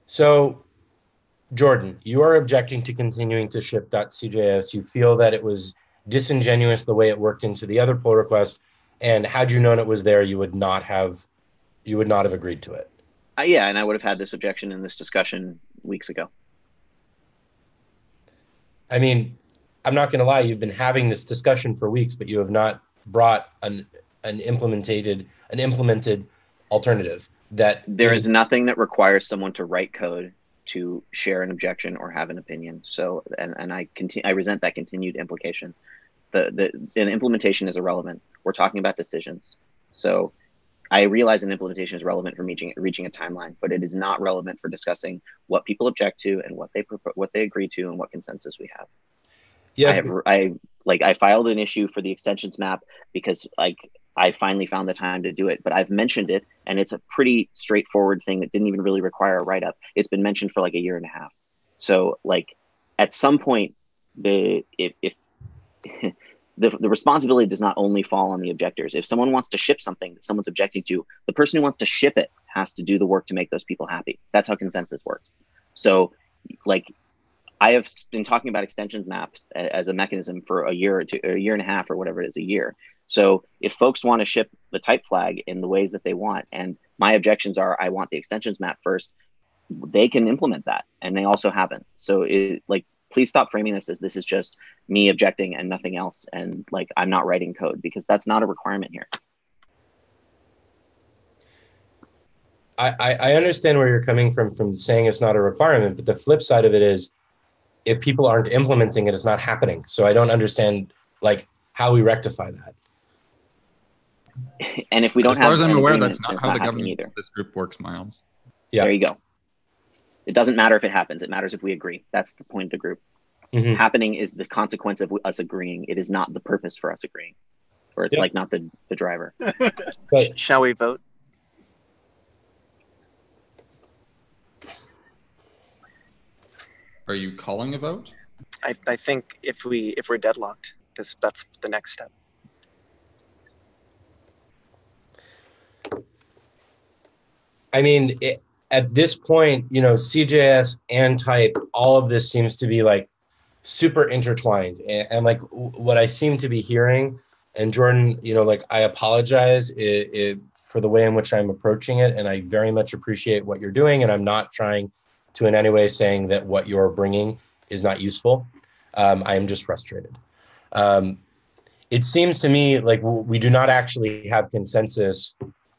So Jordan, you are objecting to continuing to ship .cjs. You feel that it was disingenuous the way it worked into the other pull request, and had you known it was there, you would not have agreed to it. Yeah, and I would have had this objection in this discussion weeks ago. I mean, I'm not going to lie, you've been having this discussion for weeks, but you have not brought an implemented alternative. That there is nothing that requires someone to write code to share an objection or have an opinion. So, and I resent that continued implication. An implementation is irrelevant. We're talking about decisions. So I realize an implementation is relevant for reaching a timeline, but it is not relevant for discussing what people object to and what they agree to and what consensus we have. Yes, I filed an issue for the extensions map because I finally found the time to do it, but I've mentioned it, and it's a pretty straightforward thing that didn't even really require a write-up. It's been mentioned for like a year and a half. So like at some point, the responsibility does not only fall on the objectors. If someone wants to ship something that someone's objecting to, the person who wants to ship it has to do the work to make those people happy. That's how consensus works. So like I have been talking about extensions maps as a mechanism for a year or two, or a year and a half, or whatever it is, a year. So if folks want to ship the type flag in the ways that they want, and my objections are, I want the extensions map first, they can implement that, and they also haven't. So please stop framing this as this is just me objecting and nothing else, and like I'm not writing code, because that's not a requirement here. I understand where you're coming from saying it's not a requirement, but the flip side of it is, if people aren't implementing it, it's not happening. So I don't understand like how we rectify that. And if we don't have, as far as I'm aware, that's not how the government either. This group works, Miles. Yeah. There you go. It doesn't matter if it happens. It matters if we agree. That's the point of the group. Mm-hmm. Happening is the consequence of us agreeing. It is not the purpose for us agreeing, or it's like not the driver. But shall we vote? Are you calling a vote? I think if we're deadlocked, that's the next step. I mean, at this point, you know, CJS and type, all of this seems to be like super intertwined. And like what I seem to be hearing, and Jordan, you know, like I apologize for the way in which I'm approaching it. And I very much appreciate what you're doing. And I'm not trying to in any way saying that what you're bringing is not useful. I am just frustrated. It seems to me like we do not actually have consensus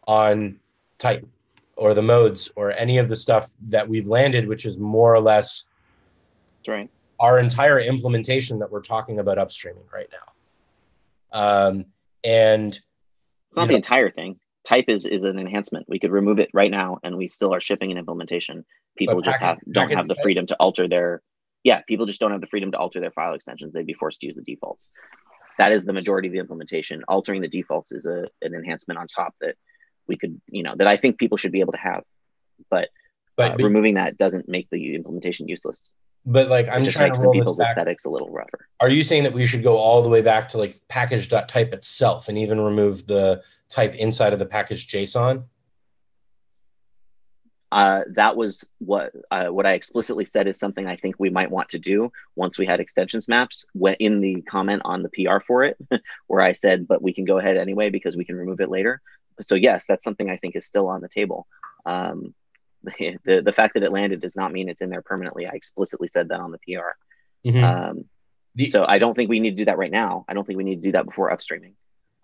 on type or the modes or any of the stuff that we've landed, which is more or less our entire implementation that we're talking about upstreaming right now. And it's not the entire thing. Type is an enhancement. We could remove it right now and we still are shipping an implementation. People just don't have the freedom to alter their, people just don't have the freedom to alter their file extensions. They'd be forced to use the defaults. That is the majority of the implementation. Altering the defaults is an enhancement on top that we could, that I think people should be able to have. But removing that doesn't make the implementation useless. But like, I'm just trying makes to roll people's aesthetics a little rougher. Are you saying that we should go all the way back to like package.type itself and even remove the type inside of the package JSON? That was what I explicitly said is something I think we might want to do once we had extensions maps. When in the comment on the PR for it, where I said, but we can go ahead anyway because we can remove it later. So yes, that's something I think is still on the table. The fact that it landed does not mean it's in there permanently. I explicitly said that on the PR. So I don't think we need to do that right now. I don't think we need to do that before upstreaming.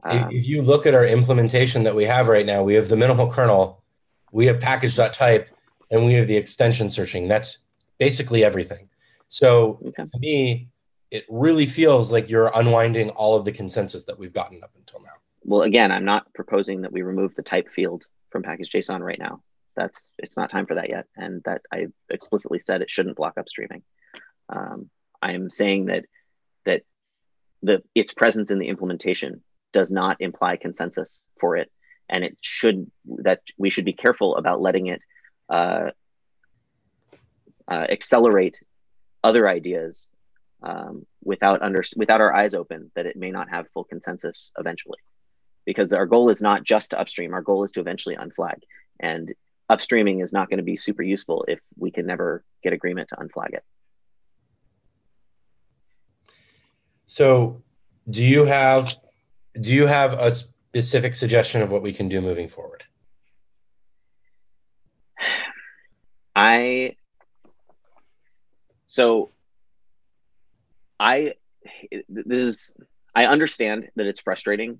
If you look at our implementation that we have right now, we have the minimal kernel, we have package.type, and we have the extension searching. That's basically everything. So to me, it really feels like you're unwinding all of the consensus that we've gotten up until now. Well, again, I'm not proposing that we remove the type field from package.json right now. It's not time for that yet. And that I've explicitly said it shouldn't block upstreaming. I'm saying that its presence in the implementation does not imply consensus for it. And we should be careful about letting it accelerate other ideas without our eyes open that it may not have full consensus eventually. Because our goal is not just to upstream, our goal is to eventually unflag. And upstreaming is not going to be super useful if we can never get agreement to unflag it. So do you have a specific suggestion of what we can do moving forward? I understand that it's frustrating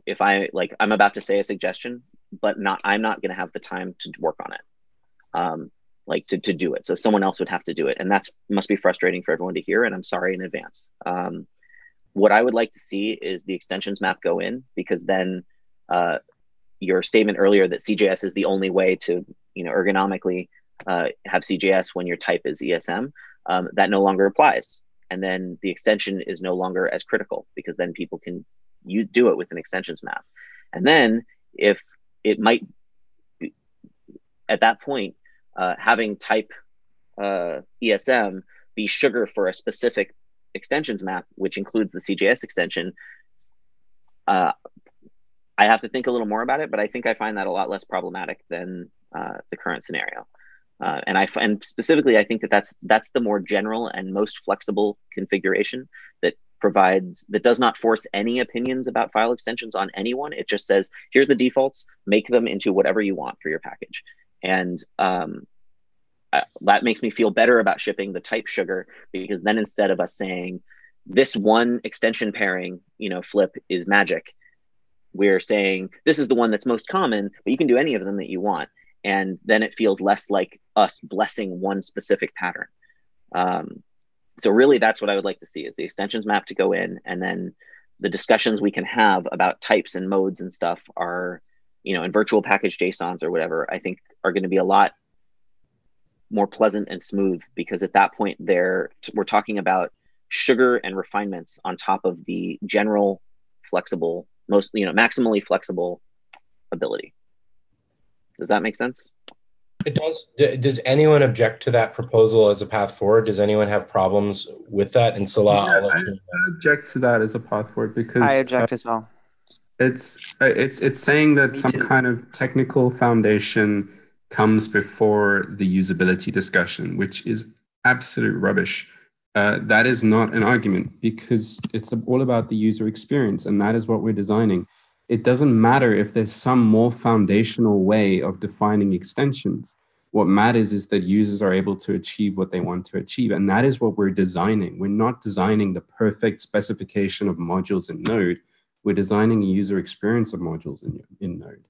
if I'm about to say a suggestion, but I'm not going to have the time to work on it, to do it. So someone else would have to do it. And that must be frustrating for everyone to hear. And I'm sorry in advance. What I would like to see is the extensions map go in, because then your statement earlier that CJS is the only way to, ergonomically have CJS when your type is ESM, that no longer applies. And then the extension is no longer as critical, because then people can do it with an extensions map. And then if it might, at that point, having type ESM be sugar for a specific extensions map, which includes the CJS extension, I have to think a little more about it, but I think I find that a lot less problematic than the current scenario. And specifically, I think that's the more general and most flexible configuration that does not force any opinions about file extensions on anyone. It just says, here's the defaults, make them into whatever you want for your package. And that makes me feel better about shipping the type sugar, because then instead of us saying this one extension pairing, flip is magic, we're saying this is the one that's most common, but you can do any of them that you want. And then it feels less like us blessing one specific pattern. So really, that's what I would like to see, is the extensions map to go in, and then the discussions we can have about types and modes and stuff are, in virtual package JSONs or whatever, I think are going to be a lot more pleasant and smooth, because at that point we're talking about sugar and refinements on top of the general flexible, maximally flexible ability. Does that make sense? It does. Does anyone object to that proposal as a path forward? Does anyone have problems with that? And Salah, I'll let you know. I object to that as a path forward, because I object as well. It's saying that some kind of technical foundation comes before the usability discussion, which is absolute rubbish. That is not an argument, because it's all about the user experience, and that is what we're designing. It doesn't matter if there's some more foundational way of defining extensions. What matters is that users are able to achieve what they want to achieve, and that is what we're designing. We're not designing the perfect specification of modules in Node. We're designing a user experience of modules in Node.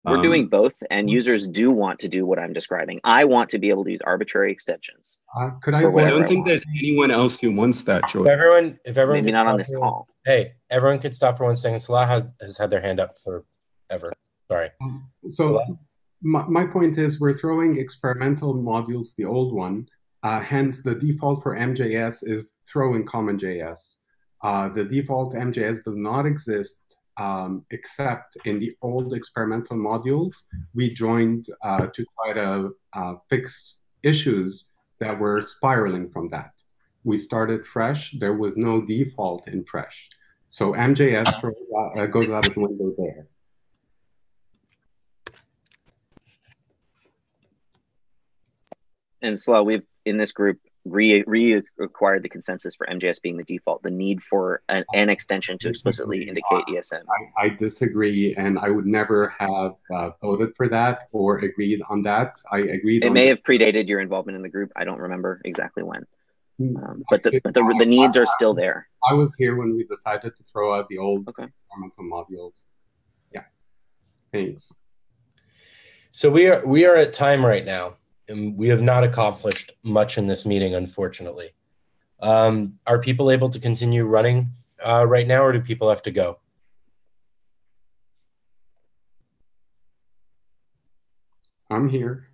We're doing both, and users do want to do what I'm describing. I want to be able to use arbitrary extensions. I don't think there's anyone else who wants that, George. If everyone maybe not on this call. Hey, everyone could stop for 1 second. Salah has had their hand up forever. Sorry. So my point is, we're throwing experimental modules, the old one. Hence, the default for MJS is throw in CommonJS. The default MJS does not exist except in the old experimental modules. We joined to try to fix issues that were spiraling from that. We started fresh. There was no default in fresh. So MJS goes out of the window there. And Salah, we've in this group reacquired the consensus for MJS being the default, the need for an extension to explicitly indicate ESM. I disagree, and I would never have voted for that or agreed on that. I agreed. It may have predated your involvement in the group. I don't remember exactly when, but the needs are still there. I was here when we decided to throw out the old experimental modules. Yeah, thanks. So we are at time right now, and we have not accomplished much in this meeting, unfortunately. Are people able to continue running right now, or do people have to go? I'm here.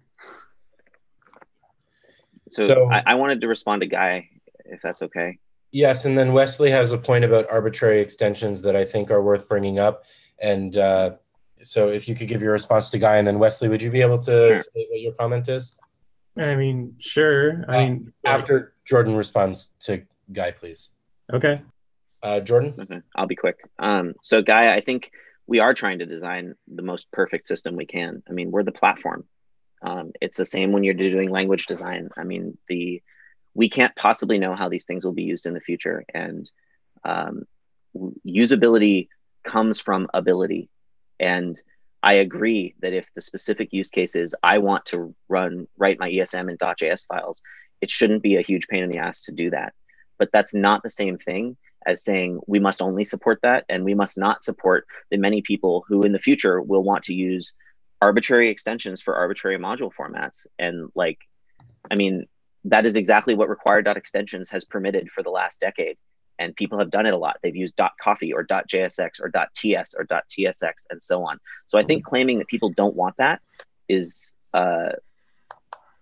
So I wanted to respond to Guy, if that's okay. Yes, and then Wesley has a point about arbitrary extensions that I think are worth bringing up. And so if you could give your response to Guy, and then Wesley, would you be able to state what your comment is? I mean, sure. I mean, after Jordan responds to Guy, please. Okay. Jordan? Okay, I'll be quick. So Guy, I think we are trying to design the most perfect system we can. I mean, we're the platform. It's the same when you're doing language design. I mean, we can't possibly know how these things will be used in the future. And usability comes from ability. And I agree that if the specific use case is I want to write my ESM in .js files, it shouldn't be a huge pain in the ass to do that. But that's not the same thing as saying we must only support that, and we must not support the many people who in the future will want to use arbitrary extensions for arbitrary module formats. And like, I mean, that is exactly what required.extensions has permitted for the last decade. And people have done it a lot. They've used .coffee or .jsx or .ts or .tsx and so on. So I think claiming that people don't want that is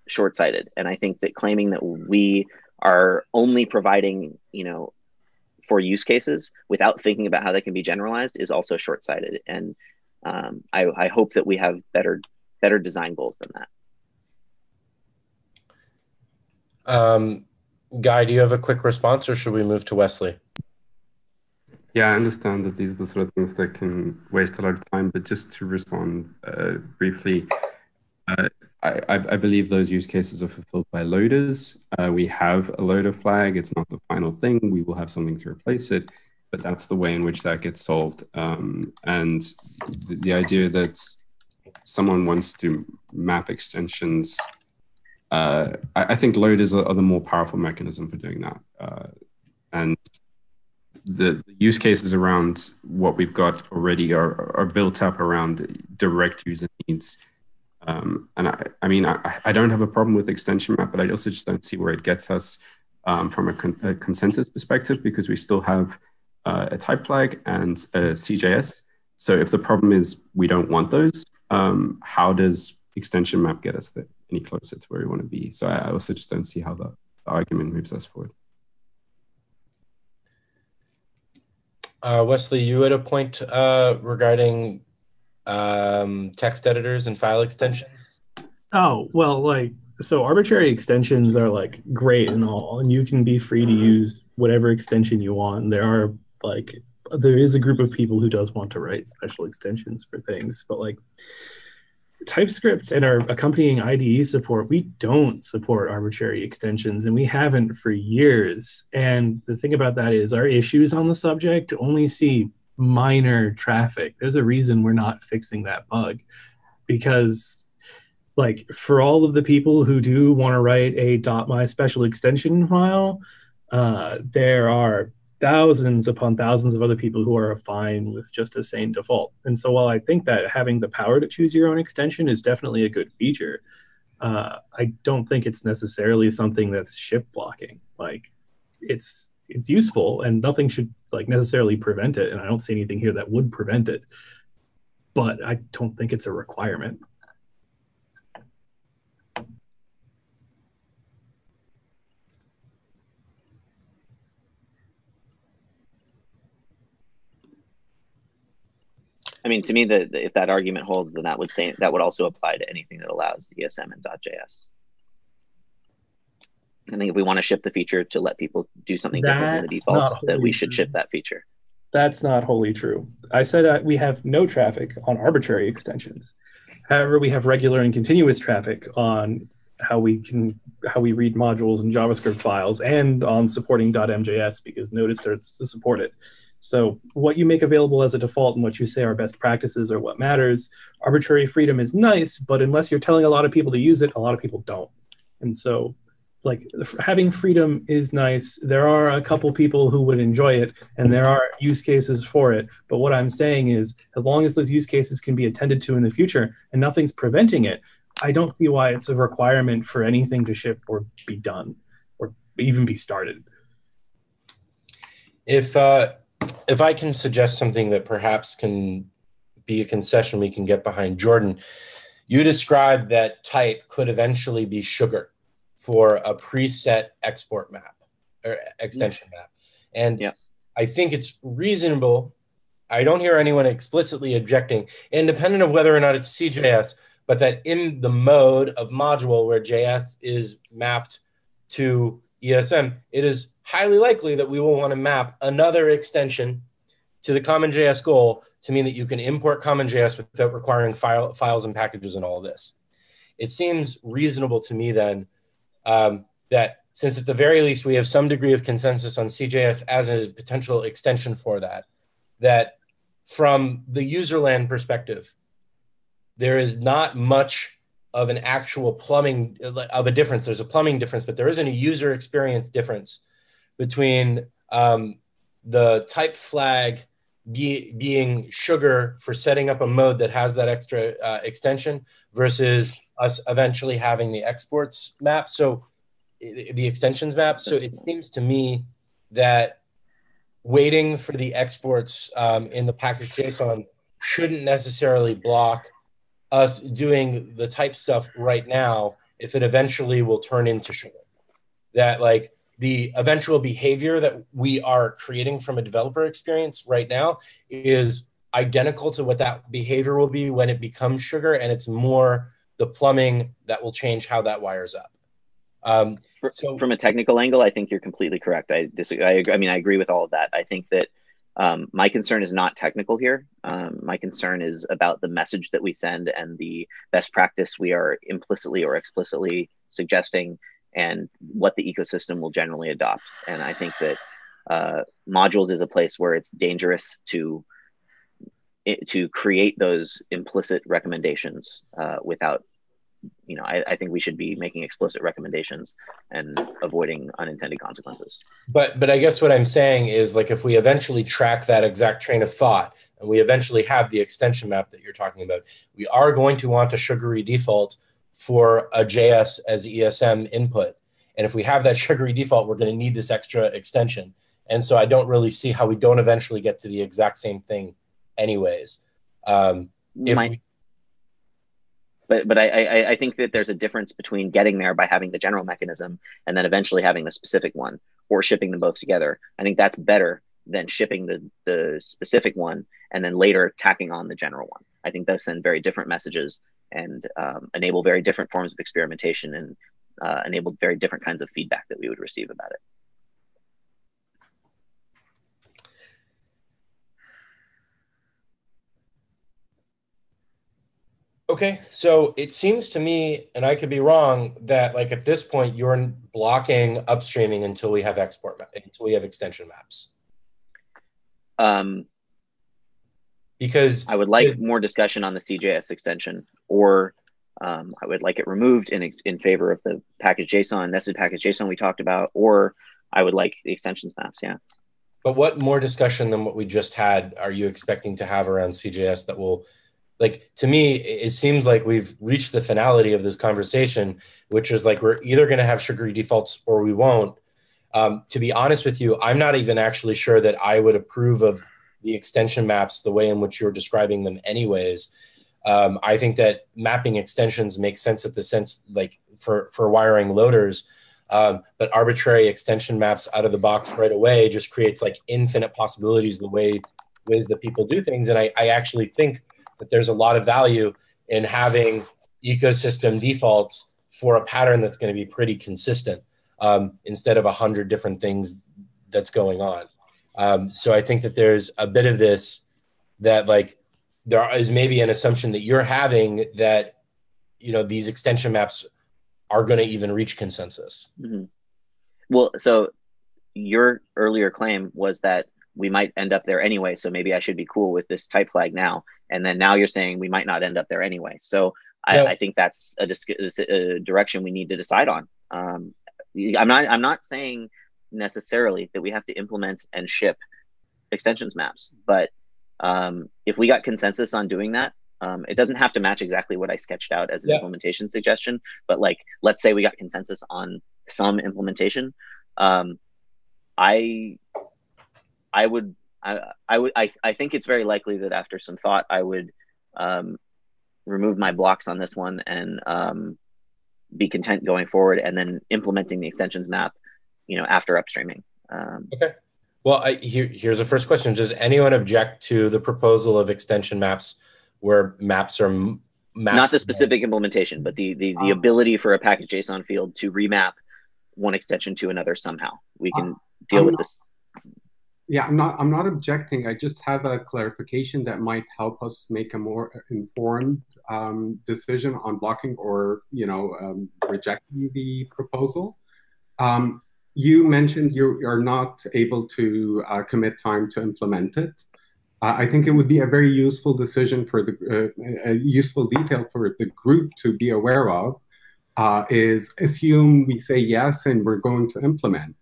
short-sighted. And I think that claiming that we are only providing, for use cases without thinking about how they can be generalized is also short-sighted. And I hope that we have better design goals than that. Guy, do you have a quick response, or should we move to Wesley? Yeah, I understand that these are the sort of things that can waste a lot of time, but just to respond briefly, I believe those use cases are fulfilled by loaders. We have a loader flag. It's not the final thing. We will have something to replace it, but that's the way in which that gets solved. And the idea that someone wants to map extensions, I think loaders are the more powerful mechanism for doing that. And the use cases around what we've got already are built up around direct user needs. And I mean, I don't have a problem with extension map, but I also just don't see where it gets us from a consensus perspective, because we still have a type flag and a CJS. So if the problem is we don't want those, how does extension map get us there any closer to where we want to be? So I also just don't see how the argument moves us forward. Wesley, you had a point regarding text editors and file extensions? Oh, well, so arbitrary extensions are great and all, and you can be free to use whatever extension you want. There is a group of people who does want to write special extensions for things, but TypeScript and our accompanying IDE support, we don't support arbitrary extensions, and we haven't for years. And the thing about that is our issues on the subject only see minor traffic. There's a reason we're not fixing that bug, because for all of the people who do want to write a .my special extension file, there are thousands upon thousands of other people who are fine with just a sane default. And so while I think that having the power to choose your own extension is definitely a good feature, I don't think it's necessarily something that's ship blocking. It's useful, and nothing should necessarily prevent it. And I don't see anything here that would prevent it, but I don't think it's a requirement. I mean, to me, if that argument holds, then that would also apply to anything that allows ESM and .js. I think if we want to ship the feature to let people do something different than the default, that we should ship that feature. That's not wholly true. I said we have no traffic on arbitrary extensions. However, we have regular and continuous traffic on how we read modules and JavaScript files, and on supporting .mjs because Node starts to support it. So what you make available as a default and what you say are best practices are what matters. Arbitrary freedom is nice, but unless you're telling a lot of people to use it, a lot of people don't. And so like having freedom is nice. There are a couple people who would enjoy it, and there are use cases for it. But what I'm saying is, as long as those use cases can be attended to in the future and nothing's preventing it, I don't see why it's a requirement for anything to ship or be done or even be started. If I can suggest something that perhaps can be a concession we can get behind, Jordan, you described that type could eventually be sugar for a preset export map or extension map. And I think it's reasonable. I don't hear anyone explicitly objecting, independent of whether or not it's CJS, but that in the mode of module where JS is mapped to ESM, it is highly likely that we will want to map another extension to the common JS goal to mean that you can import common JS without requiring files and packages and all of this. It seems reasonable to me then that since at the very least we have some degree of consensus on CJS as a potential extension for that, that from the userland perspective, there is not much of an actual plumbing of a difference. There's a plumbing difference, but there isn't a user experience difference between the type flag being sugar for setting up a mode that has that extra extension versus us eventually having the exports map. So the extensions map. So it seems to me that waiting for the exports in the package JSON shouldn't necessarily block us doing the type stuff right now if it eventually will turn into sugar. That like the eventual behavior that we are creating from a developer experience right now is identical to what that behavior will be when it becomes sugar, and it's more the plumbing that will change how that wires up. So from a technical angle, I think you're completely correct. I disagree. I mean, I agree with all of that. I think that my concern is not technical here. My concern is about the message that we send and the best practice we are implicitly or explicitly suggesting and what the ecosystem will generally adopt. And I think that modules is a place where it's dangerous to create those implicit recommendations without, I think we should be making explicit recommendations and avoiding unintended consequences. But I guess what I'm saying is, like, if we eventually track that exact train of thought and we eventually have the extension map that you're talking about, we are going to want a sugary default for a JS as ESM input. And if we have that sugary default, we're going to need this extra extension. And so I don't really see how we don't eventually get to the exact same thing anyways. But I think that there's a difference between getting there by having the general mechanism and then eventually having the specific one, or shipping them both together. I think that's better than shipping the specific one and then later tacking on the general one. I think those send very different messages and enable very different forms of experimentation and enable very different kinds of feedback that we would receive about it. Okay, so it seems to me, and I could be wrong, that like at this point you're blocking upstreaming until we have until we have extension maps. Because I would like more discussion on the CJS extension, or I would like it removed in favor of the package JSON, nested package JSON we talked about, or I would like the extensions maps. Yeah. But what more discussion than what we just had are you expecting to have around CJS that will? Like, to me, it seems like we've reached the finality of this conversation, which is like, we're either going to have sugary defaults or we won't. To be honest with you, I'm not even actually sure that I would approve of the extension maps the way in which you're describing them anyways. I think that mapping extensions make sense at the sense, like for wiring loaders, but arbitrary extension maps out of the box right away just creates like infinite possibilities the ways that people do things. And I actually think that there's a lot of value in having ecosystem defaults for a pattern that's going to be pretty consistent instead of 100 different things that's going on. So I think that there's a bit of this that like there is maybe an assumption that you're having that, these extension maps are going to even reach consensus. Mm-hmm. Well, so your earlier claim was that we might end up there anyway, so maybe I should be cool with this type flag now. And then now you're saying we might not end up there anyway. So I think that's a direction we need to decide on. I'm not saying necessarily that we have to implement and ship extensions maps, but if we got consensus on doing that, it doesn't have to match exactly what I sketched out as an implementation suggestion, but like, let's say we got consensus on some implementation. I think it's very likely that after some thought, I would remove my blocks on this one and be content going forward, and then implementing the extensions map, after upstreaming. Okay. Well, here's the first question. Does anyone object to the proposal of extension maps where maps are mapped? Not the specific implementation, but the ability for a package JSON field to remap one extension to another somehow. We can deal with this. Yeah, I'm not objecting. I just have a clarification that might help us make a more informed decision on blocking or rejecting the proposal. You mentioned you are not able to commit time to implement it. I think it would be a very useful decision for a useful detail for the group to be aware of. Is assume we say yes and we're going to implement.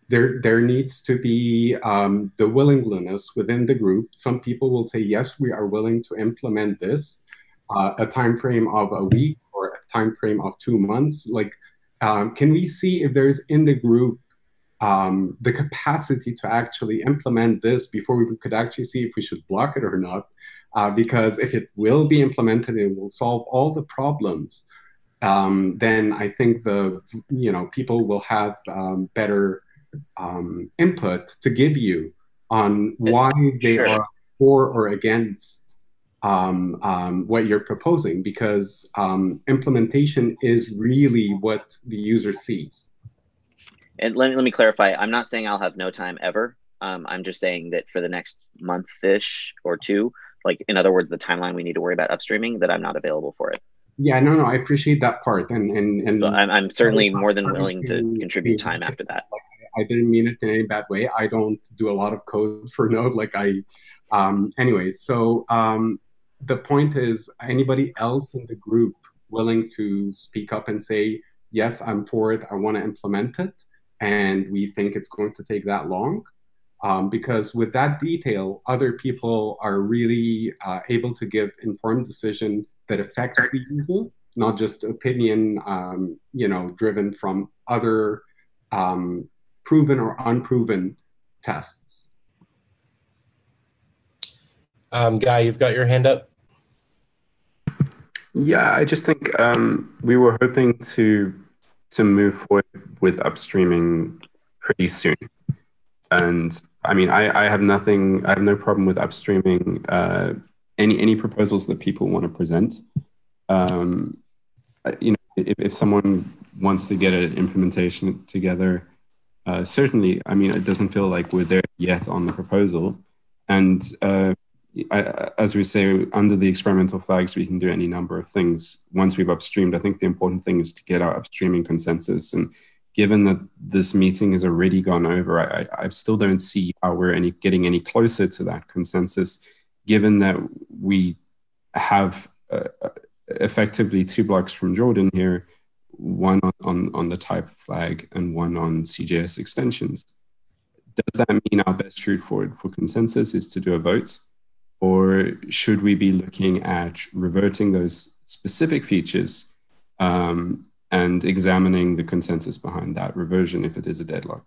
There needs to be the willingness within the group. Some people will say, yes, we are willing to implement this, a time frame of a week or a time frame of 2 months. Can we see if there's in the group the capacity to actually implement this before we could actually see if we should block it or not? Because if it will be implemented, it will solve all the problems. Then I think people will have better input to give you on why they are for or against what you're proposing, because implementation is really what the user sees. And let me clarify. I'm not saying I'll have no time ever. I'm just saying that for the next month-ish or two, in other words, the timeline we need to worry about upstreaming, that I'm not available for it. Yeah, no, I appreciate that part, and so I'm certainly more than willing to contribute time after that. I didn't mean it in any bad way. I don't do a lot of code for Node. Anyways, so the point is, anybody else in the group willing to speak up and say, yes, I'm for it, I want to implement it, and we think it's going to take that long? Because with that detail, other people are really able to give informed decision that affects the user, not just opinion, driven from other proven or unproven tests. Guy, you've got your hand up. Yeah, I just think we were hoping to move forward with upstreaming pretty soon. And I mean, I have no problem with upstreaming any proposals that people want to present. If someone wants to get an implementation together, certainly, I mean, it doesn't feel like we're there yet on the proposal. And as we say, under the experimental flags, we can do any number of things. Once we've upstreamed, I think the important thing is to get our upstreaming consensus. And given that this meeting has already gone over, I still don't see how we're getting any closer to that consensus, given that we have effectively 2 blocks from Jordan here, one on the type flag and one on CJS extensions. Does that mean our best route forward for consensus is to do a vote? Or should we be looking at reverting those specific features and examining the consensus behind that reversion if it is a deadlock?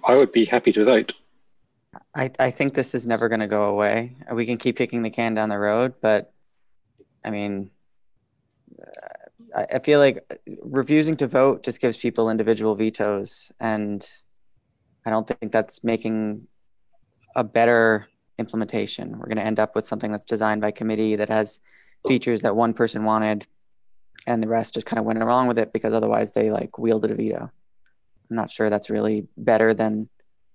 I would be happy to vote. I think this is never going to go away. We can keep kicking the can down the road, but I mean, I feel like refusing to vote just gives people individual vetoes, and I don't think that's making a better implementation. We're going to end up with something that's designed by committee that has features that one person wanted, and the rest just kind of went along with it because otherwise they like wielded a veto. I'm not sure that's really better than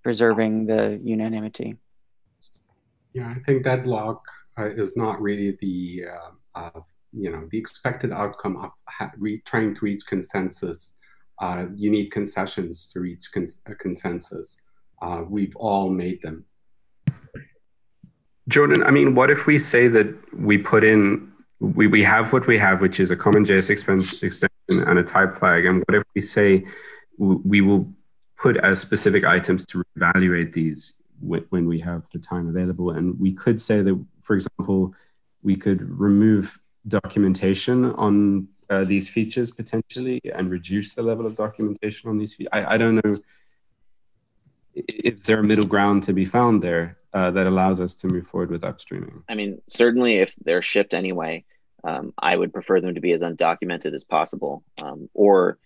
preserving the unanimity. Yeah, I think deadlock is not really the the expected outcome of trying to reach consensus. You need concessions to reach a consensus. We've all made them. Jordan, I mean, what if we say that we put in, we have what we have, which is a common JS extension and a type flag, and what if we say we will put as specific items to evaluate these when we have the time available? And we could say that, for example, we could remove documentation on these features potentially and reduce the level of documentation on these features. I don't know if there a middle ground to be found there that allows us to move forward with upstreaming. I mean, certainly if they're shipped anyway, I would prefer them to be as undocumented as possible, or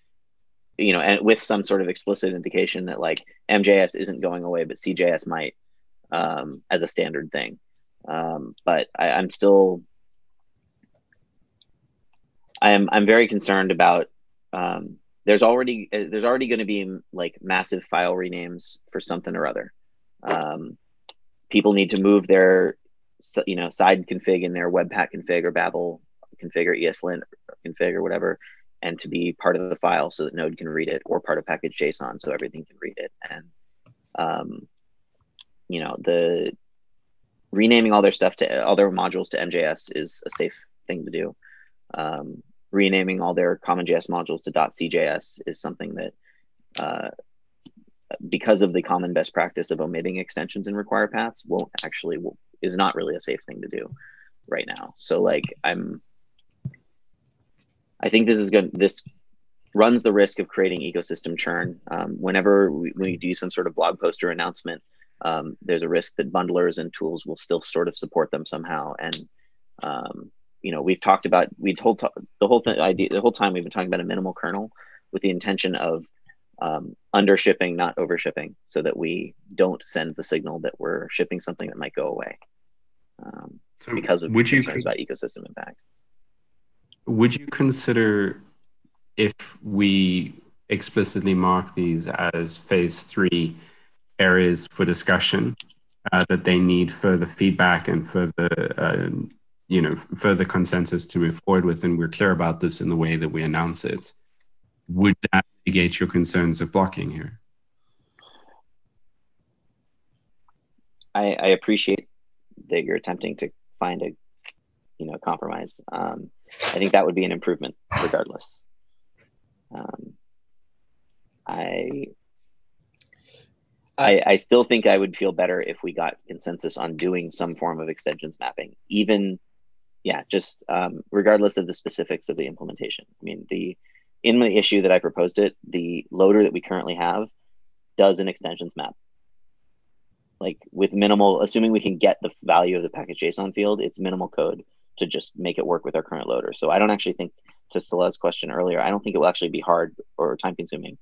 and with some sort of explicit indication that like MJS isn't going away, but CJS might, as a standard thing. But I'm still, I'm very concerned about. There's already going to be like massive file renames for something or other. People need to move their side config in their Webpack config or Babel config or ESLint config or whatever, and to be part of the file so that Node can read it, or part of package JSON so everything can read it. And the renaming all their stuff to all their modules to MJS is a safe thing to do. Renaming all their common JS modules to .cjs is something that, because of the common best practice of omitting extensions and require paths, is not really a safe thing to do right now. So like I think this runs the risk of creating ecosystem churn. Whenever we do some sort of blog post or announcement, there's a risk that bundlers and tools will still sort of support them somehow. And we've talked about the whole time we've been talking about a minimal kernel with the intention of under shipping, not over shipping, so that we don't send the signal that we're shipping something that might go away because of concerns about ecosystem impact. Would you consider, if we explicitly mark these as phase 3 areas for discussion, that they need further feedback and further consensus to move forward with, and we're clear about this in the way that we announce it? Would that mitigate your concerns of blocking here? I appreciate that you're attempting to find a compromise. I think that would be an improvement regardless. I still think I would feel better if we got consensus on doing some form of extensions mapping, even, just regardless of the specifics of the implementation. I mean, in the issue that I proposed the loader that we currently have does an extensions map. Like with minimal, assuming we can get the value of the package JSON field, it's minimal code to just make it work with our current loader. So I don't actually think, to Saleh's question earlier, I don't think it will actually be hard or time consuming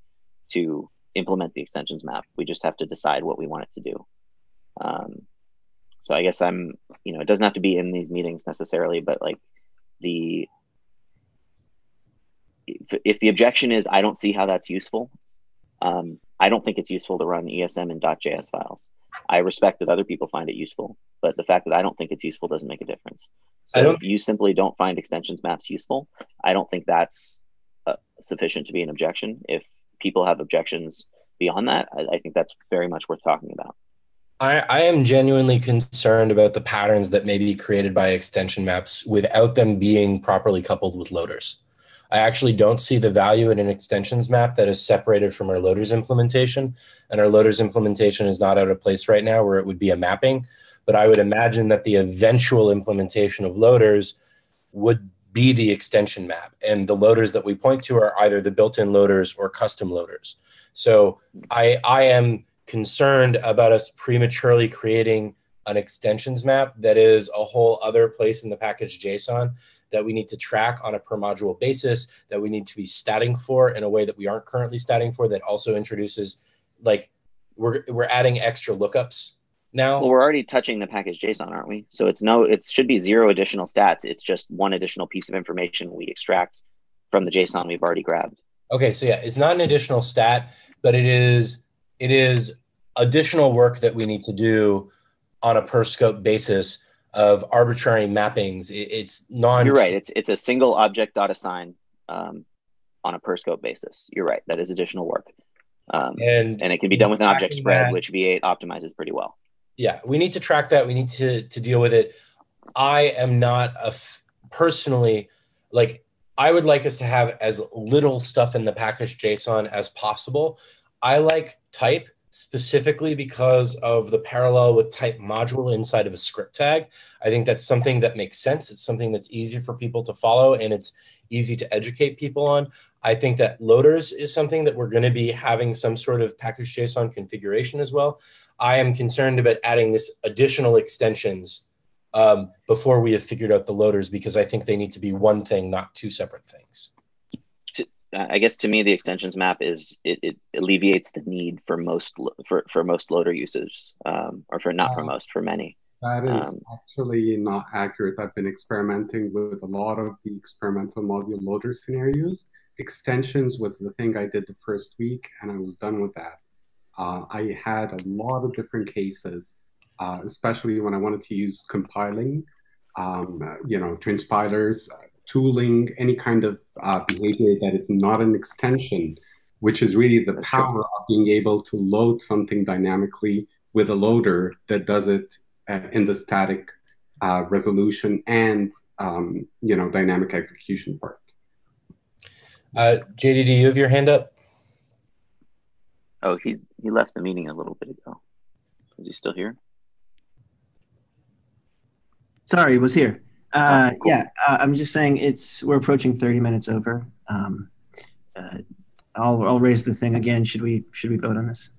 to implement the extensions map. We just have to decide what we want it to do. So I guess it doesn't have to be in these meetings necessarily, but like if the objection is, I don't see how that's useful. I don't think it's useful to run ESM in .js files. I respect that other people find it useful, but the fact that I don't think it's useful doesn't make a difference. So if you simply don't find extensions maps useful, I don't think that's sufficient to be an objection. If people have objections beyond that, I think that's very much worth talking about. I am genuinely concerned about the patterns that may be created by extension maps without them being properly coupled with loaders. I actually don't see the value in an extensions map that is separated from our loaders implementation, and our loaders implementation is not out of place right now where it would be a mapping. But I would imagine that the eventual implementation of loaders would be the extension map. And the loaders that we point to are either the built-in loaders or custom loaders. So I am concerned about us prematurely creating an extensions map that is a whole other place in the package JSON that we need to track on a per module basis, that we need to be statting for in a way that we aren't currently statting for, that also introduces, like, we're adding extra lookups now. Well, we're already touching the package JSON, aren't we? So it should be 0 additional stats. It's just one additional piece of information we extract from the JSON we've already grabbed. Okay, so yeah, it's not an additional stat, but it is additional work that we need to do on a per scope basis of arbitrary mappings. It's non. You're right. It's a single object.assign on a per scope basis. You're right. That is additional work, and it can be done with an object spread, which V8 optimizes pretty well. Yeah, we need to track that. We need to deal with it. I am not personally, like, I would like us to have as little stuff in the package JSON as possible. I like type specifically because of the parallel with type module inside of a script tag. I think that's something that makes sense. It's something that's easy for people to follow, and it's easy to educate people on. I think that loaders is something that we're going to be having some sort of package JSON configuration as well. I am concerned about adding this additional extensions before we have figured out the loaders, because I think they need to be one thing, not two separate things. I guess to me, the extensions map is it alleviates the need for most loader usage, or for not for most, for many. That is actually not accurate. I've been experimenting with a lot of the experimental module loader scenarios. Extensions was the thing I did the first week, and I was done with that. I had a lot of different cases, especially when I wanted to use compiling, transpilers, tooling, any kind of behavior that is not an extension, which is really the power of being able to load something dynamically with a loader that does it in the static resolution and dynamic execution part. JD, do you have your hand up? Oh, he left the meeting a little bit ago. Is he still here? Sorry, was here. Cool. Yeah, I'm just saying we're approaching 30 minutes over. I'll raise the thing again. Should we vote on this?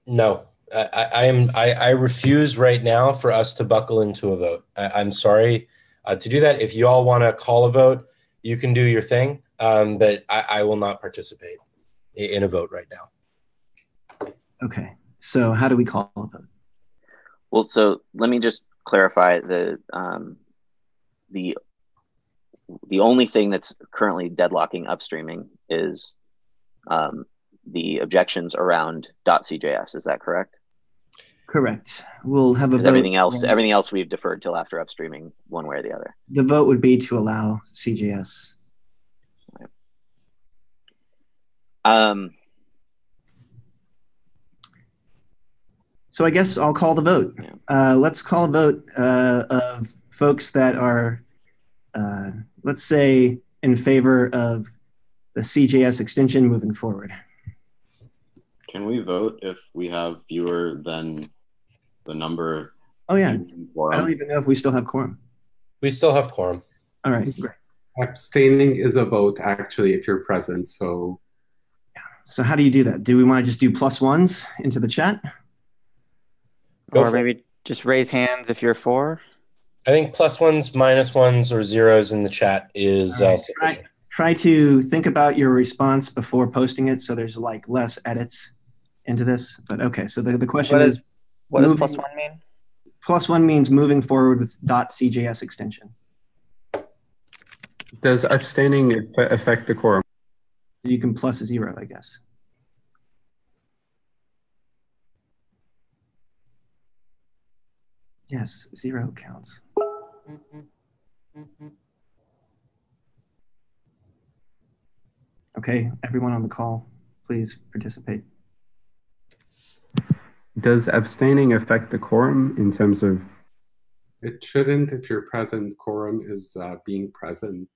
No, I refuse right now for us to buckle into a vote. I'm sorry to do that. If you all want to call a vote, you can do your thing, but I will not participate in a vote right now. Okay, so how do we call a vote? Well, so let me just clarify the only thing that's currently deadlocking upstreaming is the objections around .cjs. Is that correct? Correct. We'll have a vote. Everything else we've deferred till after upstreaming, one way or the other. The vote would be to allow CJS. So I guess I'll call the vote. Yeah. Let's call a vote of folks that are, let's say, in favor of the CJS extension moving forward. Can we vote if we have fewer than the number? Oh, yeah. I don't even know if we still have quorum. We still have quorum. All right, great. Abstaining is a vote, actually, if you're present. So, so how do you do that? Do we want to just do +1s into the chat? Or maybe just raise hands if you're for? I think +1s, -1s, or zeros in the chat is sufficient. Try to think about your response before posting it so there's like less edits into this. But okay, so the question is, what does +1 mean? +1 means moving forward with .cjs extension. Does abstaining affect the quorum? You can +0, I guess. Yes, 0 counts. Okay, everyone on the call, please participate. Does abstaining affect the quorum in terms of? It shouldn't if you're present. Quorum is being present,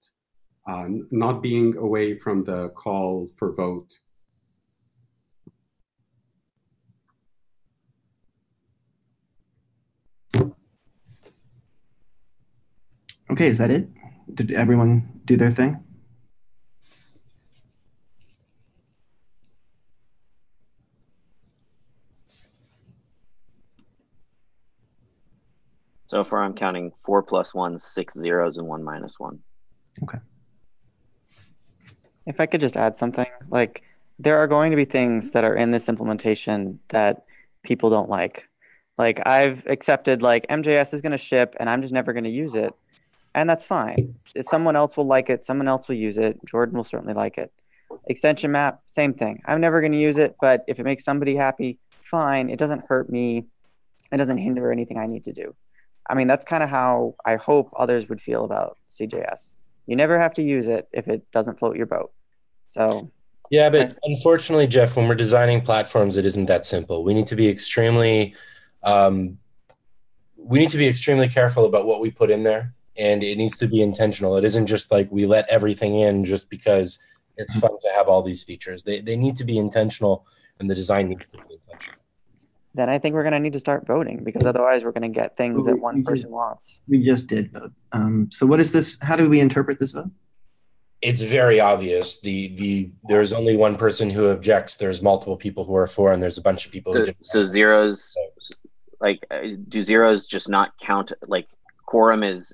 not being away from the call for vote. Okay, is that it? Did everyone do their thing? So far, I'm counting 4 + 1, 6 zeros, and 1 -1. Okay. If I could just add something, like there are going to be things that are in this implementation that people don't like. Like I've accepted like MJS is going to ship and I'm just never going to use it. And that's fine. Someone else will like it. Someone else will use it. Jordan will certainly like it. Extension map, same thing. I'm never going to use it, but if it makes somebody happy, fine. It doesn't hurt me. It doesn't hinder anything I need to do. I mean, that's kind of how I hope others would feel about CJS. You never have to use it if it doesn't float your boat. So, yeah, but unfortunately, Jeff, when we're designing platforms, it isn't that simple. We need to be extremely careful about what we put in there, and it needs to be intentional. It isn't just like we let everything in just because it's fun to have all these features. They need to be intentional, and the design needs to be intentional. Then I think we're going to need to start voting, because otherwise we're going to get things that one person wants. We just did vote. So what is this? How do we interpret this vote? It's very obvious. There's only one person who objects. There's multiple people who are for, and there's a bunch of people who didn't. So zeros, like, do zeros just not count? Like, quorum is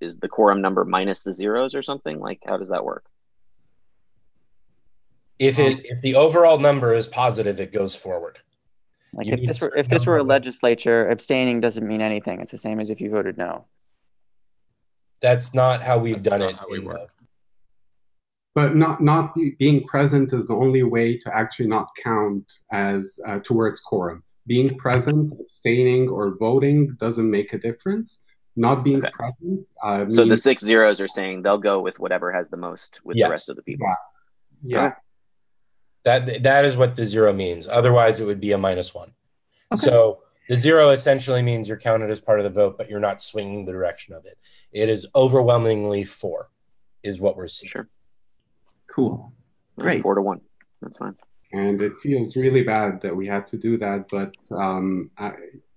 the quorum number minus the zeros or something? Like, how does that work? If the overall number is positive, it goes forward. Like, if this were a legislature, abstaining doesn't mean anything. It's the same as if you voted no. That's not how we've done it. How we work. But not being present is the only way to actually not count as towards quorum. Being present, abstaining, or voting doesn't make a difference. Not being present. So the 6 zeros are saying they'll go with whatever has the most with the rest of the people. Yeah. That is what the 0 means. Otherwise, it would be a -1. Okay. So the 0 essentially means you're counted as part of the vote, but you're not swinging the direction of it. It is overwhelmingly 4, is what we're seeing. Sure. Cool. Great. 4-1. That's fine. And it feels really bad that we had to do that, but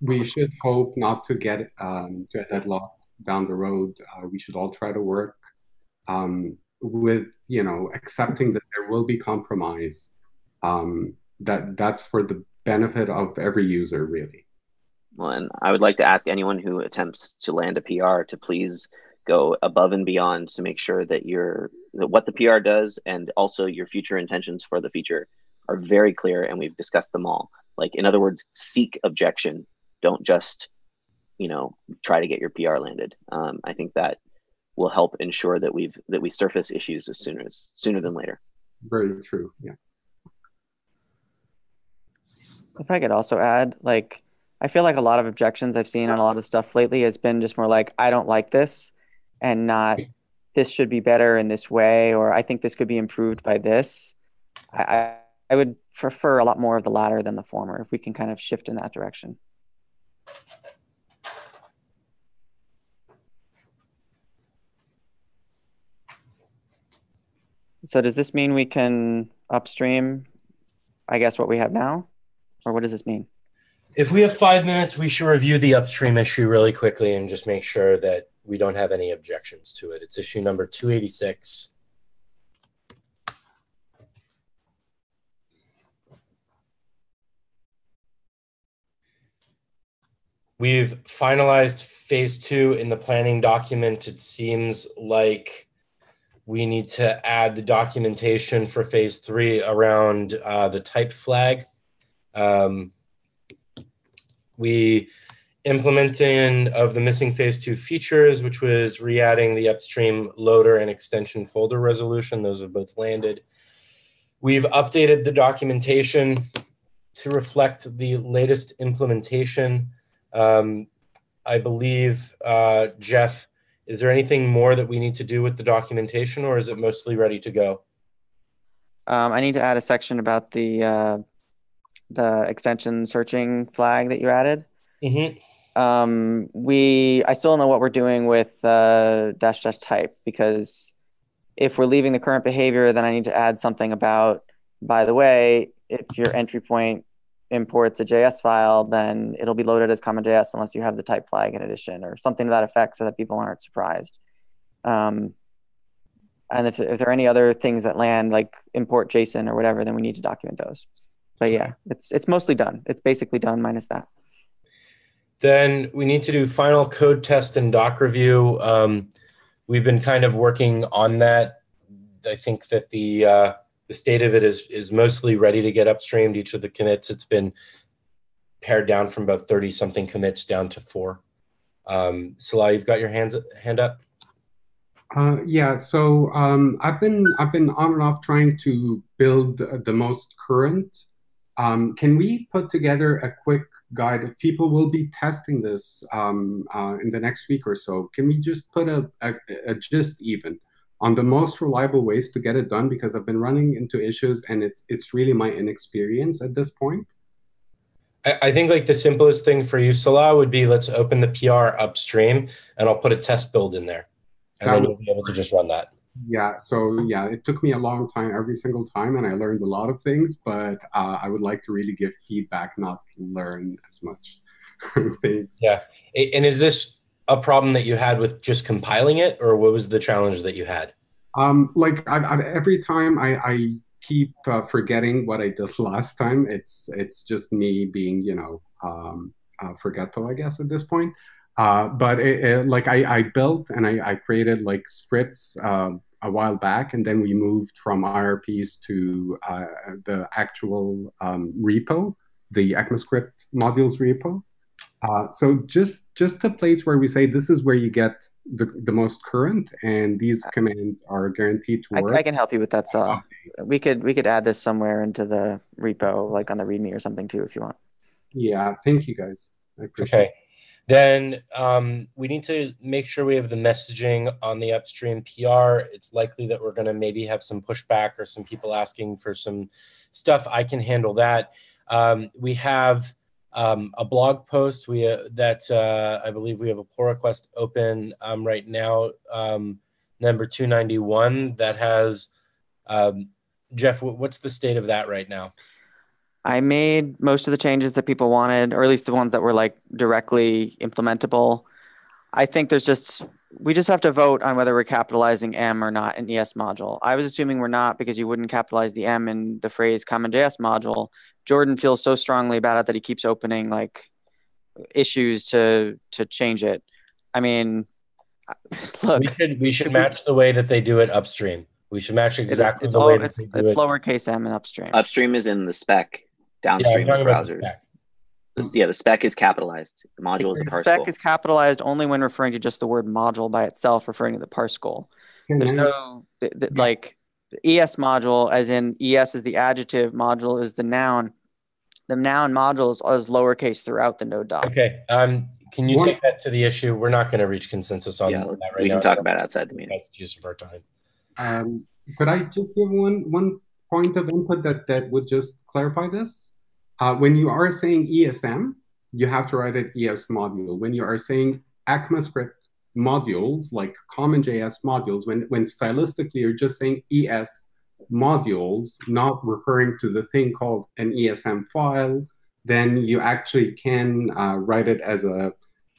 we should hope not to get to a deadlock down the road. We should all try to work with, accepting that there will be compromise. That's for the benefit of every user, really. Well, and I would like to ask anyone who attempts to land a PR to please go above and beyond to make sure that what the PR does and also your future intentions for the feature are very clear, and we've discussed them all. Like, in other words, seek objection. Don't just, try to get your PR landed. I think that will help ensure that we surface issues sooner than later. Very true. Yeah. If I could also add, like, I feel like a lot of objections I've seen on a lot of stuff lately has been just more like, I don't like this, and not, this should be better in this way, or I think this could be improved by this. I would prefer a lot more of the latter than the former, if we can kind of shift in that direction. So does this mean we can upstream, I guess, what we have now? Or what does this mean? If we have 5 minutes, we should review the upstream issue really quickly and just make sure that we don't have any objections to it. It's issue number 286. We've finalized phase 2 in the planning document. It seems like we need to add the documentation for phase 3 around the type flag. We implementing of the missing phase 2 features, which was re-adding the upstream loader and extension folder resolution. Those have both landed. We've updated the documentation to reflect the latest implementation. I believe, Jeff, is there anything more that we need to do with the documentation, or is it mostly ready to go? I need to add a section about the extension searching flag that you added. Mm-hmm. I still don't know what we're doing with -- type, because if we're leaving the current behavior, then I need to add something about, by the way, if your entry point imports a JS file, then it'll be loaded as common JS unless you have the type flag in addition, or something to that effect, so that people aren't surprised. And if there are any other things that land, like import JSON or whatever, then we need to document those. But yeah, it's mostly done. It's basically done minus that. Then we need to do final code test and doc review. We've been kind of working on that. I think that the state of it is mostly ready to get upstreamed. Each of the commits, it's been pared down from about 30-something commits down to 4. Salah, you've got your hand up? Yeah, so I've been on and off trying to build the most current. Can we put together a quick guide? If people will be testing this in the next week or so, can we just put a gist even on the most reliable ways to get it done? Because I've been running into issues, and it's really my inexperience at this point. I think like the simplest thing for you, Salah, would be let's open the PR upstream, and I'll put a test build in there, and then you'll be able to just run that. Yeah, so yeah, it took me a long time every single time, and I learned a lot of things, but I would like to really give feedback, not learn as much things. Yeah. And is this a problem that you had with just compiling it, or what was the challenge that you had? Like every time I keep forgetting what I did last time. It's just me being, forgetful, I guess, at this point. But like I built and I created like scripts a while back, and then we moved from IRPs to the actual repo, the ECMAScript modules repo. So just a place where we say this is where you get the most current, and these commands are guaranteed to work. I can help you with that, Salah. We could add this somewhere into the repo, like on the README or something too, if you want. Yeah, thank you guys. I appreciate it. Then we need to make sure we have the messaging on the upstream PR. It's likely that we're going to maybe have some pushback or some people asking for some stuff. I can handle that. We have a blog post that I believe we have a pull request open right now, number 291, that has, Jeff, what's the state of that right now? I made most of the changes that people wanted, or at least the ones that were like directly implementable. I think we just have to vote on whether we're capitalizing M or not in ES module. I was assuming we're not, because you wouldn't capitalize the M in the phrase CommonJS module. Jordan feels so strongly about it that he keeps opening like issues to change it. I mean, look, we should match the way that they do it upstream. We should match exactly the way that they do it. It's lowercase m and upstream. Upstream is in the spec. Downstream is browsers. The spec is capitalized. The module is a parse goal. The spec is capitalized only when referring to just the word module by itself, referring to the parse goal. There's no, like, the ES module, as in ES is the adjective, module is the noun. The noun module is lowercase throughout the Node doc. Okay. Can you take that to the issue? We're not going to reach consensus on that right now. We can talk about it outside the meeting. That's use of our time. Could I just give one point of input that would just clarify this? When you are saying ESM, you have to write it ES module. When you are saying ECMAScript modules, like CommonJS modules, when stylistically you're just saying ES modules, not referring to the thing called an ESM file, then you actually can write it as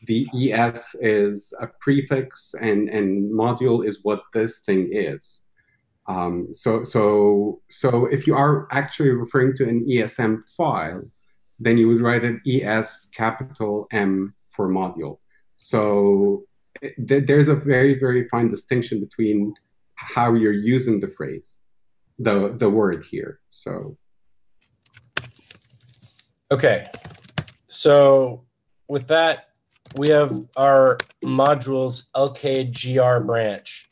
the ES is a prefix and module is what this thing is. So if you are actually referring to an ESM file, then you would write an ES capital M for module. So there's a very, very fine distinction between how you're using the phrase, the word here. So. Okay. So with that, we have our modules LKGR branch.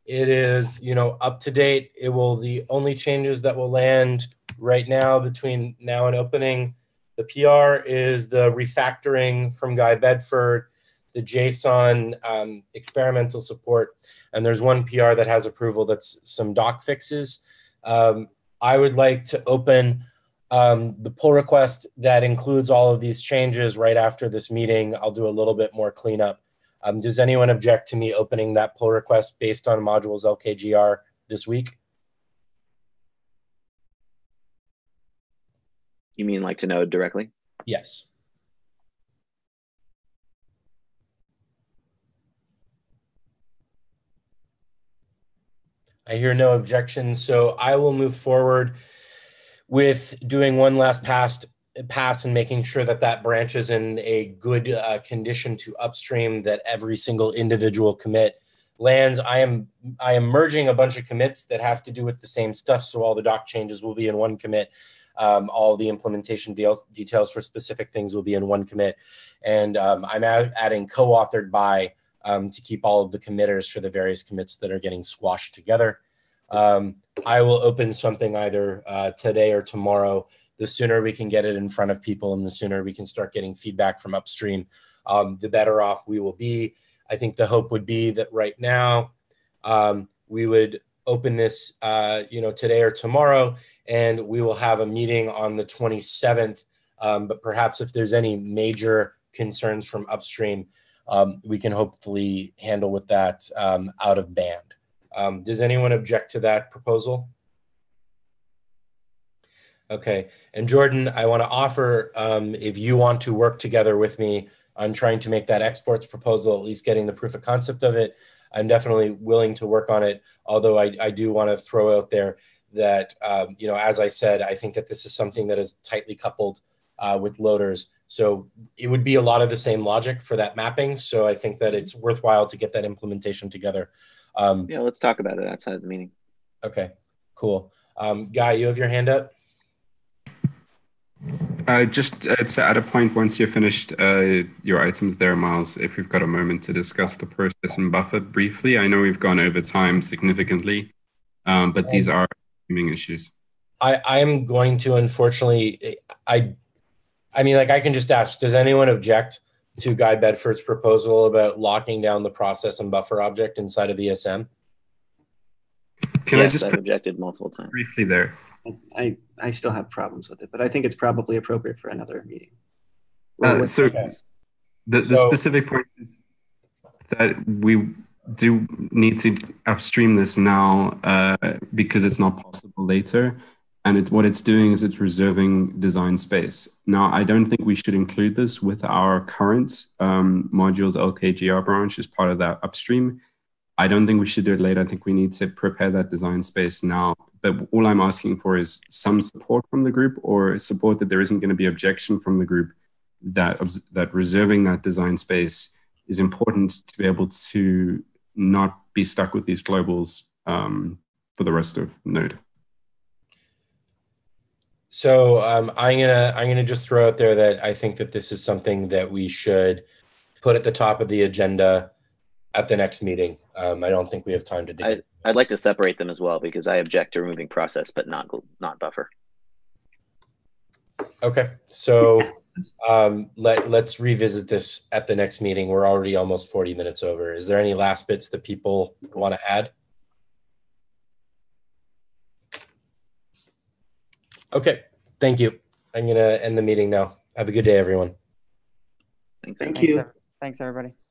It is, up to date. The only changes that will land right now between now and opening the PR is the refactoring from Guy Bedford, the JSON experimental support, and there's one PR that has approval that's some doc fixes. I would like to open the pull request that includes all of these changes right after this meeting. I'll do a little bit more cleanup. Does anyone object to me opening that pull request based on modules LKGR this week? You mean like to Node directly? Yes. I hear no objections, so I will move forward with doing one last pass and making sure that branch is in a good condition to upstream, that every single individual commit lands. I am merging a bunch of commits that have to do with the same stuff, so all the doc changes will be in one commit. All the implementation details for specific things will be in one commit. And I'm adding co-authored by to keep all of the committers for the various commits that are getting squashed together. I will open something either today or tomorrow. The sooner we can get it in front of people and the sooner we can start getting feedback from upstream, the better off we will be. I think the hope would be that right now we would open this today or tomorrow, and we will have a meeting on the 27th. But perhaps if there's any major concerns from upstream, we can hopefully handle with that out of band. Does anyone object to that proposal? Okay, and Jordan, I want to offer, if you want to work together with me on trying to make that exports proposal, at least getting the proof of concept of it, I'm definitely willing to work on it. Although I do want to throw out there that, as I said, I think that this is something that is tightly coupled with loaders. So it would be a lot of the same logic for that mapping. So I think that it's worthwhile to get that implementation together. Yeah, let's talk about it outside of the meeting. Okay, cool. Guy, you have your hand up? Just to add a point, once you've finished your items there, Miles, if we've got a moment to discuss the process and buffer briefly. I know we've gone over time significantly, but these are issues. I am going to, unfortunately, I can just ask, does anyone object to Guy Bedford's proposal about locking down the process and buffer object inside of ESM? I've objected multiple times. Briefly there. I still have problems with it, but I think it's probably appropriate for another meeting. The specific point is that we do need to upstream this now because it's not possible later. And what it's doing is it's reserving design space. Now, I don't think we should include this with our current modules LKGR branch as part of that upstream. I don't think we should do it later. I think we need to prepare that design space now. But all I'm asking for is some support from the group, or support that there isn't going to be objection from the group that reserving that design space is important to be able to not be stuck with these globals for the rest of Node. So I'm gonna just throw out there that I think that this is something that we should put at the top of the agenda at the next meeting. I don't think we have time to do it. I'd like to separate them as well because I object to removing process, but not buffer. Okay, so let's revisit this at the next meeting. We're already almost 40 minutes over. Is there any last bits that people want to add? Okay, thank you. I'm going to end the meeting now. Have a good day, everyone. Thank you. Thanks, everybody.